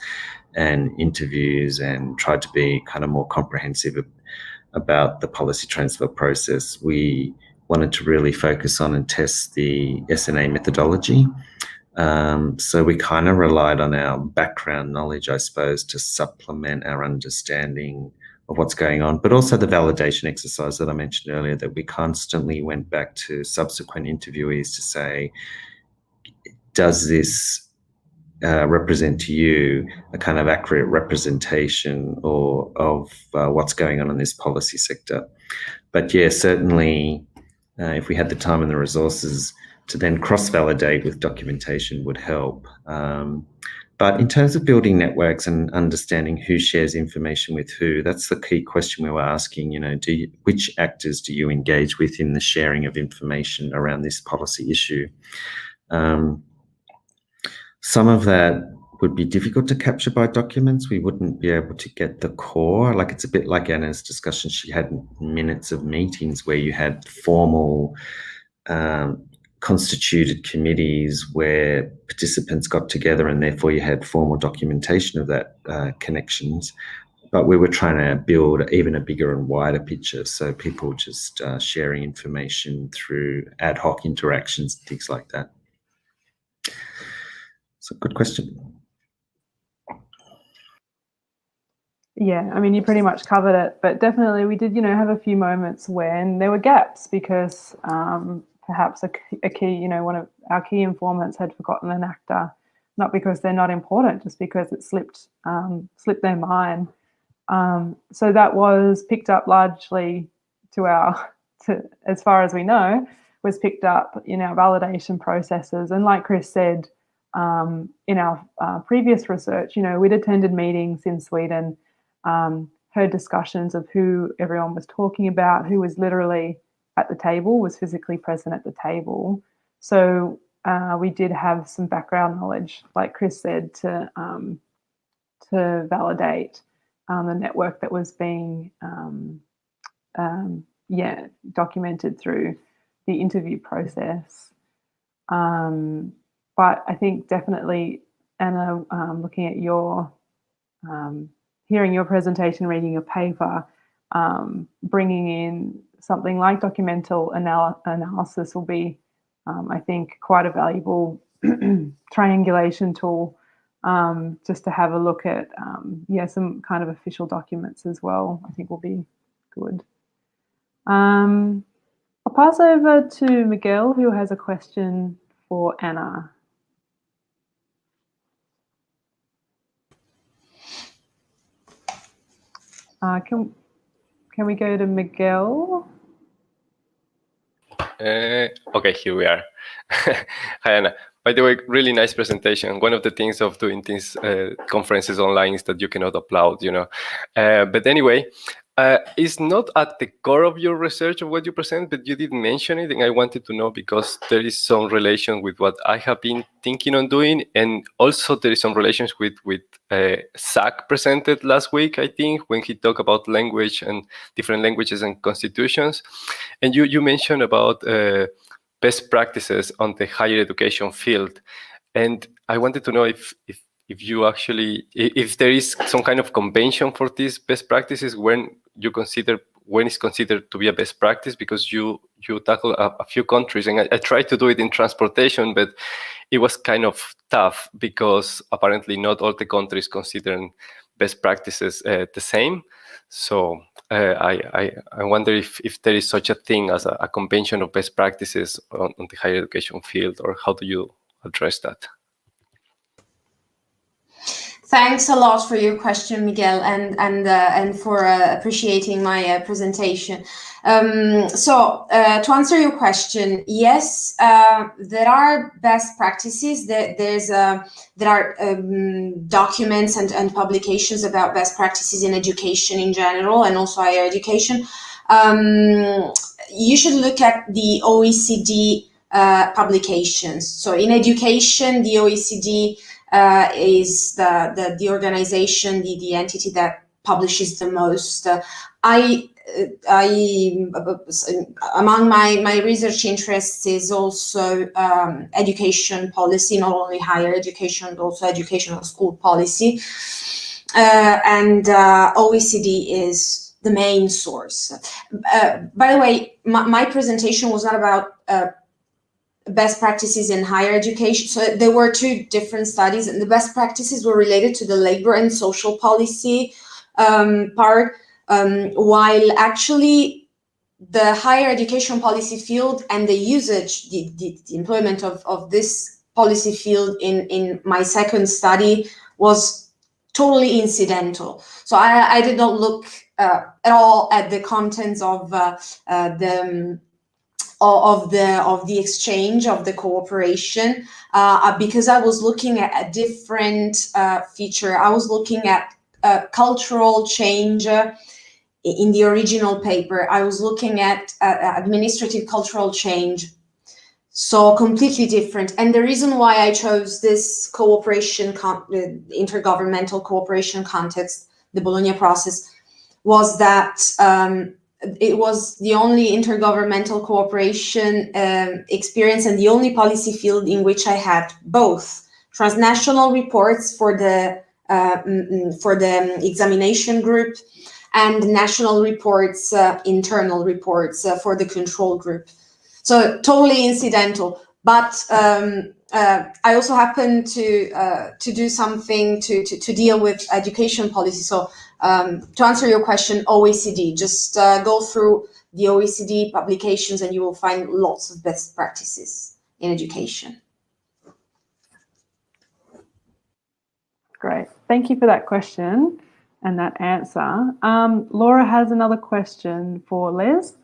and interviews and tried to be kind of more comprehensive about the policy transfer process, we wanted to really focus on and test the SNA methodology. So we kind of relied on our background knowledge, I suppose, to supplement our understanding of what's going on, but also the validation exercise that I mentioned earlier, that we constantly went back to subsequent interviewees to say, does this represent to you a kind of accurate representation of what's going on in this policy sector? But yeah, certainly if we had the time and the resources to then cross-validate with documentation would help. But in terms of building networks and understanding who shares information with who, that's the key question we were asking, which actors do you engage with in the sharing of information around this policy issue? Some of that would be difficult to capture by documents. We wouldn't be able to get the core. Like, it's a bit like Anna's discussion. She had minutes of meetings where you had formal constituted committees where participants got together, and therefore you had formal documentation of that connections. But we were trying to build even a bigger and wider picture, so people just sharing information through ad hoc interactions and things like that. So, good question. Yeah, I mean, you pretty much covered it, but definitely we did, have a few moments when there were gaps because perhaps a key, one of our key informants had forgotten an actor, not because they're not important, just because it slipped their mind. So that was picked up largely as far as we know, was picked up in our validation processes. And like Chris said, in our previous research, we'd attended meetings in Sweden, heard discussions of who everyone was talking about, who was literally at the table, was physically present at the table. So we did have some background knowledge, like Chris said, to validate the network that was being documented through the interview process. But I think definitely, Anna, looking at your, hearing your presentation, reading your paper, bringing in something like documental analysis will be, I think, quite a valuable triangulation tool, just to have a look at, some kind of official documents as well, I think will be good. I'll pass over to Miguel, who has a question for Anna. Can we go to Miguel? Okay, here we are. Hi, Anna. By the way, really nice presentation. One of the things of doing these conferences online is that you cannot applaud, But anyway, it's not at the core of your research of what you present, but you did mention it, and I wanted to know because there is some relation with what I have been thinking on doing, and also there is some relations with Zach presented last week, I think, when he talked about language and different languages and constitutions. And you mentioned about best practices on the higher education field. And I wanted to know if you actually, if there is some kind of convention for these best practices when it's considered to be a best practice, because you tackle a few countries, and I tried to do it in transportation, but it was kind of tough because apparently not all the countries consider best practices the same. So I wonder if there is such a thing as a convention of best practices on the higher education field, or how do you address that? Thanks a lot for your question, Miguel, and for appreciating my presentation. To answer your question, yes, there are best practices. There are documents and publications about best practices in education in general and also higher education. You should look at the OECD publications. So in education, the OECD is the organization, the entity that publishes the most. Among my research interests is also education policy, not only higher education, but also educational school policy. And OECD is the main source. By the way, my presentation was not about best practices in higher education. So there were two different studies, and the best practices were related to the labor and social policy part, while actually the higher education policy field and the usage, the employment of this policy field in my second study was totally incidental. So I did not look at all at the contents of the exchange, of the cooperation, because I was looking at a different feature. I was looking at cultural change in the original paper. I was looking at administrative cultural change, so completely different. And the reason why I chose this cooperation, intergovernmental cooperation context, the Bologna process, was that it was the only intergovernmental cooperation experience and the only policy field in which I had both transnational reports for the examination group and national reports, internal reports for the control group. So totally incidental. But I also happened to do something to deal with education policy. So to answer your question, OECD, just go through the OECD publications and you will find lots of best practices in education. Great. Thank you for that question and that answer. Laura has another question for Les.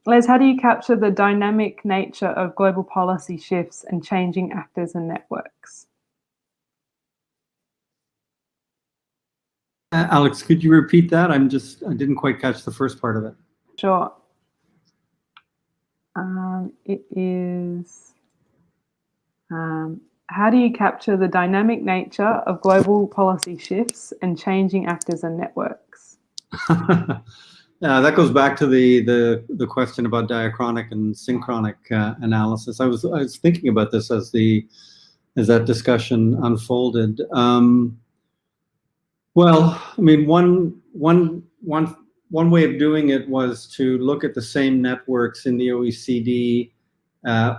Les, how do you capture the dynamic nature of global policy shifts and changing actors and networks? Alex, could you repeat that? I didn't quite catch the first part of it. Sure. It is, how do you capture the dynamic nature of global policy shifts and changing actors and networks? That goes back to the question about diachronic and synchronic analysis. I was thinking about this as that discussion unfolded. Well, I mean, one way of doing it was to look at the same networks in the OECD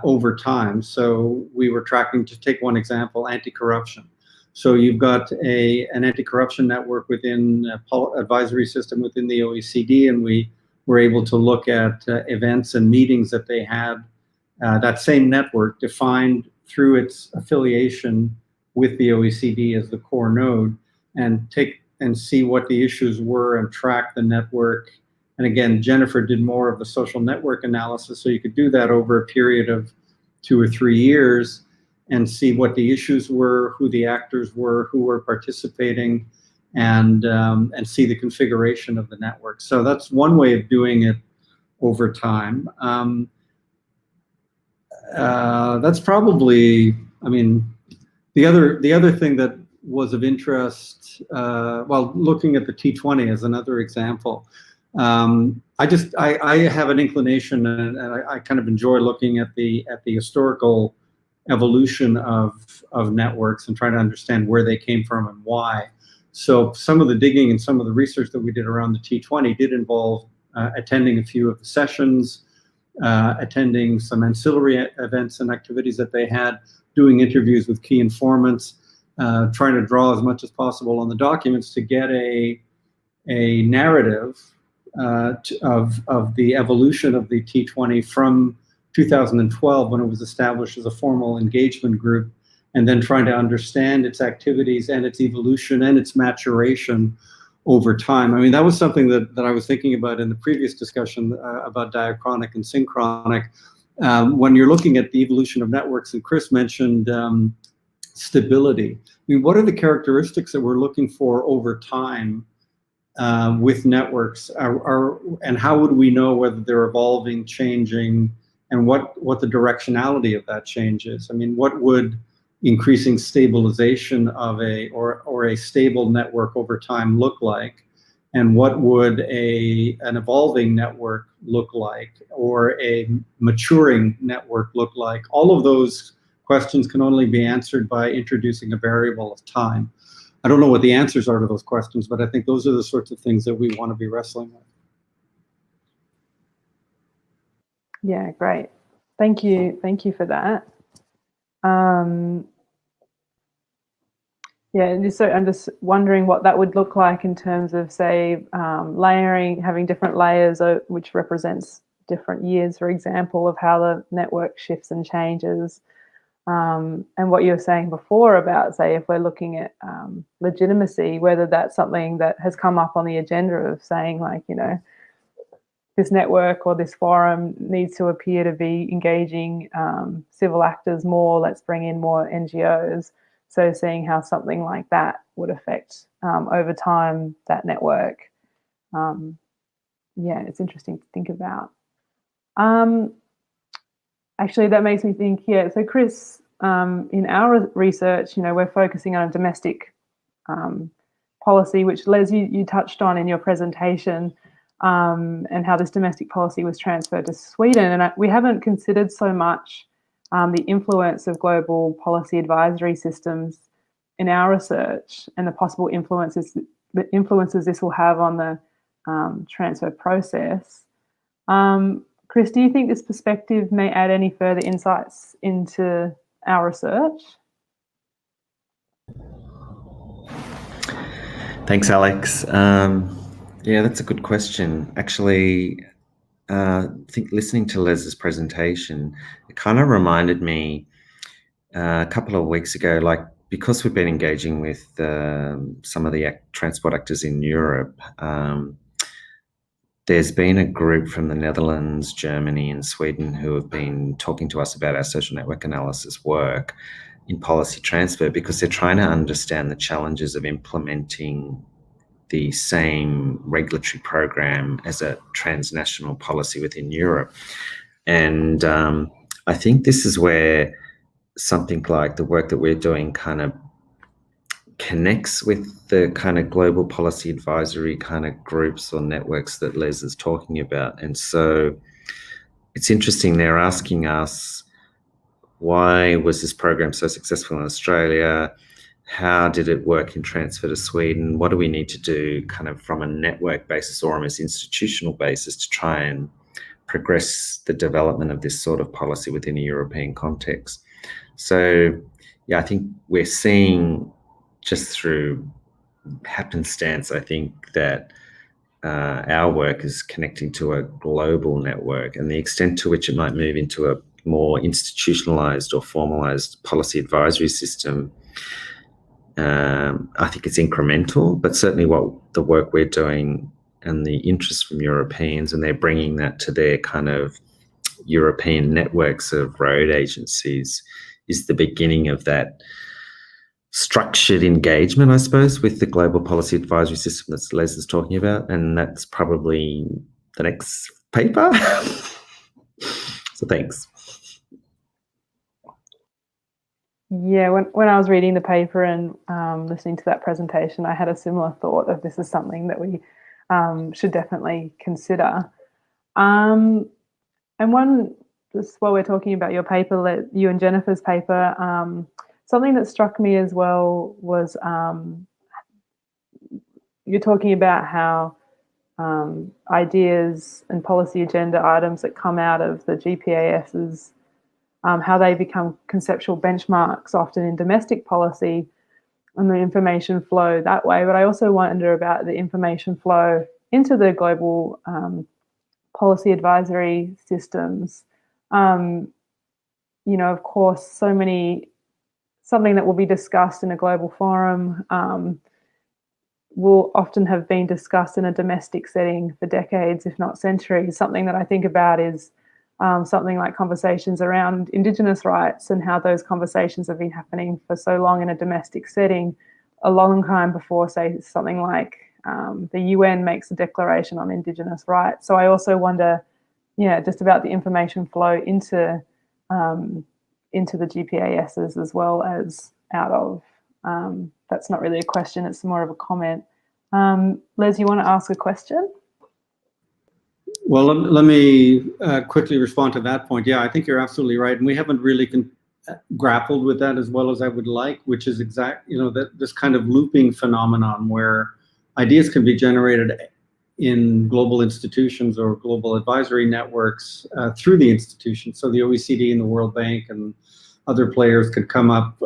over time. So we were tracking, to take one example, anti-corruption. So you've got an anti-corruption network within advisory system within the OECD, and we were able to look at events and meetings that they had. That same network defined through its affiliation with the OECD as the core node, and see what the issues were and track the network. And again, Jennifer did more of the social network analysis, so you could do that over a period of 2 or 3 years and see what the issues were, who the actors were, who were participating, and see the configuration of the network. So that's one way of doing it over time. That's probably, I mean, the other thing that was of interest, well, looking at the T20 as another example, I have an inclination, and I kind of enjoy looking at the historical evolution of networks and trying to understand where they came from and why. So some of the digging and some of the research that we did around the T20 did involve attending a few of the sessions, attending some ancillary events and activities that they had, doing interviews with key informants, trying to draw as much as possible on the documents to get a narrative of the evolution of the T20 from 2012, when it was established as a formal engagement group, and then trying to understand its activities and its evolution and its maturation over time. I mean, that was something that I was thinking about in the previous discussion about diachronic and synchronic. When you're looking at the evolution of networks, and Chris mentioned stability. I mean, what are the characteristics that we're looking for over time with networks, and how would we know whether they're evolving, changing, and what the directionality of that change is? I mean, what would increasing stabilization of a stable network over time look like, and what would an evolving network look like, or a maturing network look like? All of those questions can only be answered by introducing a variable of time. I don't know what the answers are to those questions, but I think those are the sorts of things that we want to be wrestling with. Yeah, great. Thank you for that. Yeah, so I'm just wondering what that would look like in terms of, say, layering, having different layers, which represents different years, for example, of how the network shifts and changes. And what you were saying before about, say, if we're looking at legitimacy, whether that's something that has come up on the agenda of saying, like, you know, this network or this forum needs to appear to be engaging civil actors more, let's bring in more NGOs. So seeing how something like that would affect over time that network. Yeah, it's interesting to think about. Actually, that makes me think, yeah, so Chris, in our research, you know, we're focusing on a domestic policy, which Les, you touched on in your presentation, and how this domestic policy was transferred to Sweden. And we haven't considered so much the influence of global policy advisory systems in our research and the possible influences this will have on the transfer process. Chris, do you think this perspective may add any further insights into our research? Thanks, Alex. Yeah, that's a good question. Actually, I think listening to Les's presentation, it kind of reminded me a couple of weeks ago, like, because we've been engaging with some of the transport actors in Europe, there's been a group from the Netherlands, Germany, and Sweden who have been talking to us about our social network analysis work in policy transfer, because they're trying to understand the challenges of implementing the same regulatory program as a transnational policy within Europe. And I think this is where something like the work that we're doing kind of connects with the kind of global policy advisory kind of groups or networks that Les is talking about. And so it's interesting, they're asking us, why was this program so successful in Australia? How did it work in transfer to Sweden? What do we need to do kind of from a network basis or almost institutional basis to try and progress the development of this sort of policy within a European context? So, yeah, I think we're seeing, just through happenstance, I think that our work is connecting to a global network, and the extent to which it might move into a more institutionalized or formalized policy advisory system, I think it's incremental, but certainly what the work we're doing and the interest from Europeans, and they're bringing that to their kind of European networks of road agencies, is the beginning of that structured engagement, I suppose, with the global policy advisory system that Les is talking about. And that's probably the next paper. So thanks. Yeah, when I was reading the paper and listening to that presentation, I had a similar thought of this is something that we should definitely consider. And one, just while we're talking about your paper, you and Jennifer's paper, something that struck me as well was you're talking about how ideas and policy agenda items that come out of the GPASs, how they become conceptual benchmarks often in domestic policy and the information flow that way. But I also wonder about the information flow into the global policy advisory systems. You know, of course, something that will be discussed in a global forum will often have been discussed in a domestic setting for decades, if not centuries. Something that I think about is something like conversations around Indigenous rights and how those conversations have been happening for so long in a domestic setting, a long time before, say, something like the UN makes a declaration on Indigenous rights. So I also wonder, just about the information flow into the GPASs as well as out of. That's not really a question, it's more of a comment. Les, you want to ask a question? Well, let me quickly respond to that point. Yeah, I think you're absolutely right. And we haven't really grappled with that as well as I would like, which is this kind of looping phenomenon where ideas can be generated in global institutions or global advisory networks through the institution. So the OECD and the World Bank and other players could come up.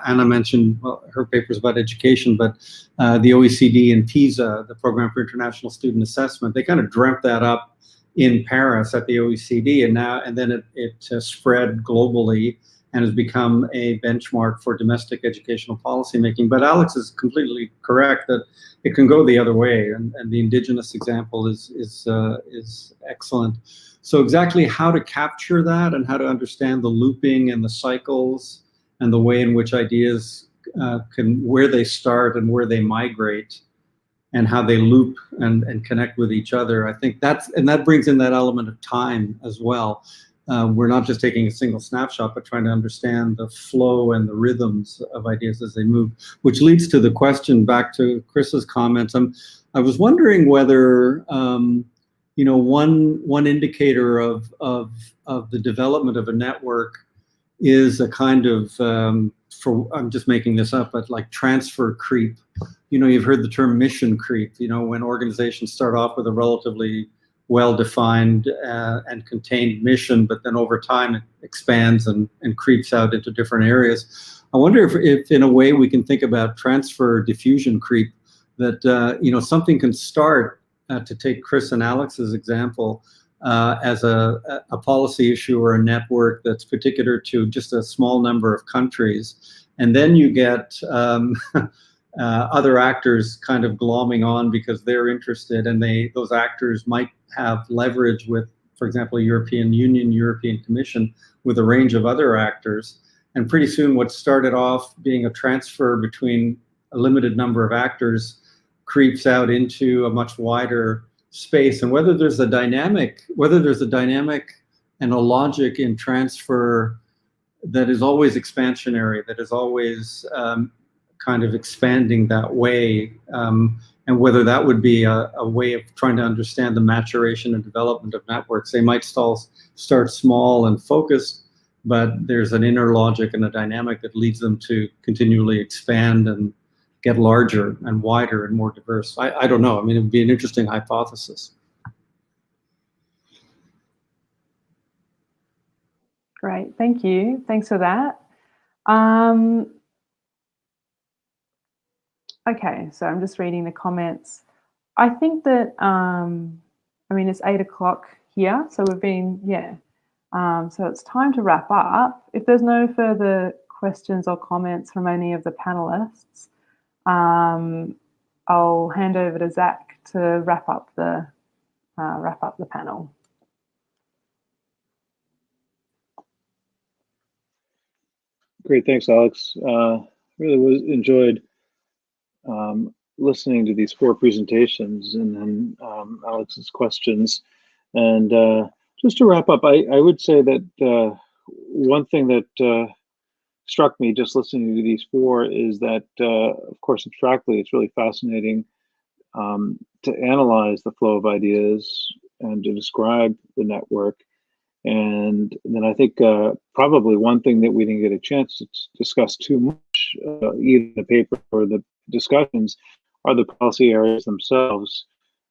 Anna mentioned her papers about education, but the OECD and PISA, the Program for International Student Assessment, they kind of dreamt that up in Paris at the OECD, and then it spread globally and has become a benchmark for domestic educational policymaking. But Alex is completely correct that it can go the other way, and the Indigenous example is excellent. So exactly how to capture that and how to understand the looping and the cycles and the way in which ideas where they start and where they migrate and how they loop and connect with each other. I think that brings in that element of time as well. We're not just taking a single snapshot, but trying to understand the flow and the rhythms of ideas as they move, which leads to the question back to Chris's comments. I was wondering whether, one indicator of the development of a network is a kind of, I'm just making this up, but like transfer creep. You've heard the term mission creep, when organizations start off with a relatively well-defined and contained mission, but then over time it expands and creeps out into different areas. I wonder if in a way we can think about transfer diffusion creep, that something can start, to take Chris and Alex's example, as a policy issue or a network that's particular to just a small number of countries, and then you get other actors kind of glomming on because they're interested, and those actors might have leverage with, for example, European Union, European Commission, with a range of other actors. And pretty soon what started off being a transfer between a limited number of actors creeps out into a much wider space. And whether there's a dynamic and a logic in transfer that is always expansionary, that is always kind of expanding that way, and whether that would be a way of trying to understand the maturation and development of networks. They might start small and focused, but there's an inner logic and a dynamic that leads them to continually expand and get larger and wider and more diverse. I don't know. I mean, it would be an interesting hypothesis. Great, thank you. Thanks for that. Okay, so I'm just reading the comments. I think that, it's 8 o'clock here, so we've been, so it's time to wrap up. If there's no further questions or comments from any of the panelists, I'll hand over to Zach to wrap up the panel. Great, thanks, Alex. Really enjoyed listening to these 4 presentations and then Alex's questions. And just to wrap up, I would say that one thing that struck me just listening to these 4 is that, of course, abstractly, it's really fascinating to analyze the flow of ideas and to describe the network. And then I think probably one thing that we didn't get a chance to discuss too much, either the paper or the discussions, are the policy areas themselves.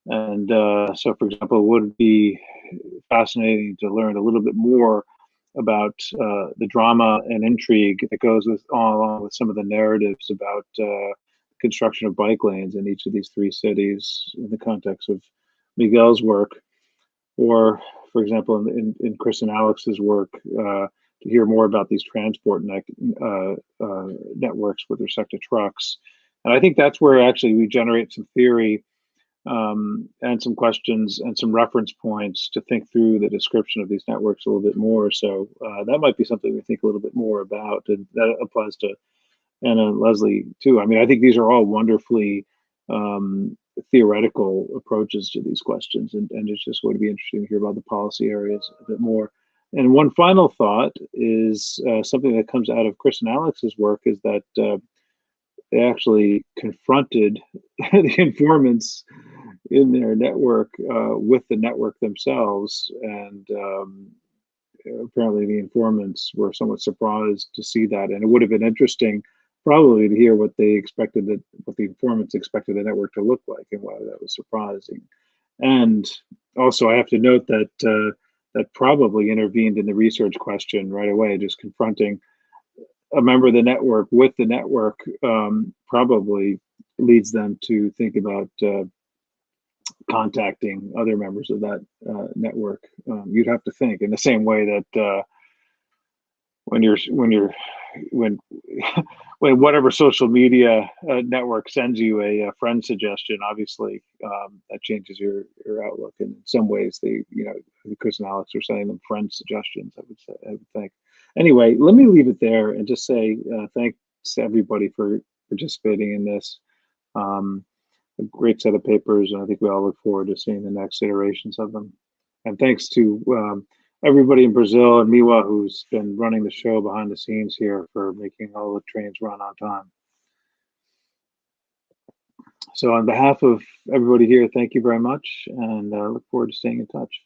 And so, for example, it would be fascinating to learn a little bit more about the drama and intrigue that goes along with some of the narratives about construction of bike lanes in each of these 3 cities in the context of Miguel's work, or, for example, in Chris and Alex's work, to hear more about these transport networks with respect to trucks And I think that's where actually we generate some theory and some questions and some reference points to think through the description of these networks a little bit more. So that might be something we think a little bit more about, and that applies to Anna and Leslie too. I mean, I think these are all wonderfully theoretical approaches to these questions, and it's just going to be interesting to hear about the policy areas a bit more. And one final thought is something that comes out of Chris and Alex's work is that they actually confronted the informants in their network with the network themselves, and apparently the informants were somewhat surprised to see that, and it would have been interesting probably to hear what they expected, what the informants expected the network to look like, and why that was surprising. And also I have to note that that probably intervened in the research question right away, just confronting a member of the network with the network probably leads them to think about contacting other members of that network. You'd have to think in the same way that when whatever social media network sends you a friend suggestion, obviously that changes your outlook. And in some ways, they, Chris and Alex are sending them friend suggestions, I would think. Anyway, let me leave it there and just say thanks to everybody for participating in this. A great set of papers, and I think we all look forward to seeing the next iterations of them. And thanks to everybody in Brazil and Miwa, who's been running the show behind the scenes here, for making all the trains run on time. So on behalf of everybody here, thank you very much, and look forward to staying in touch.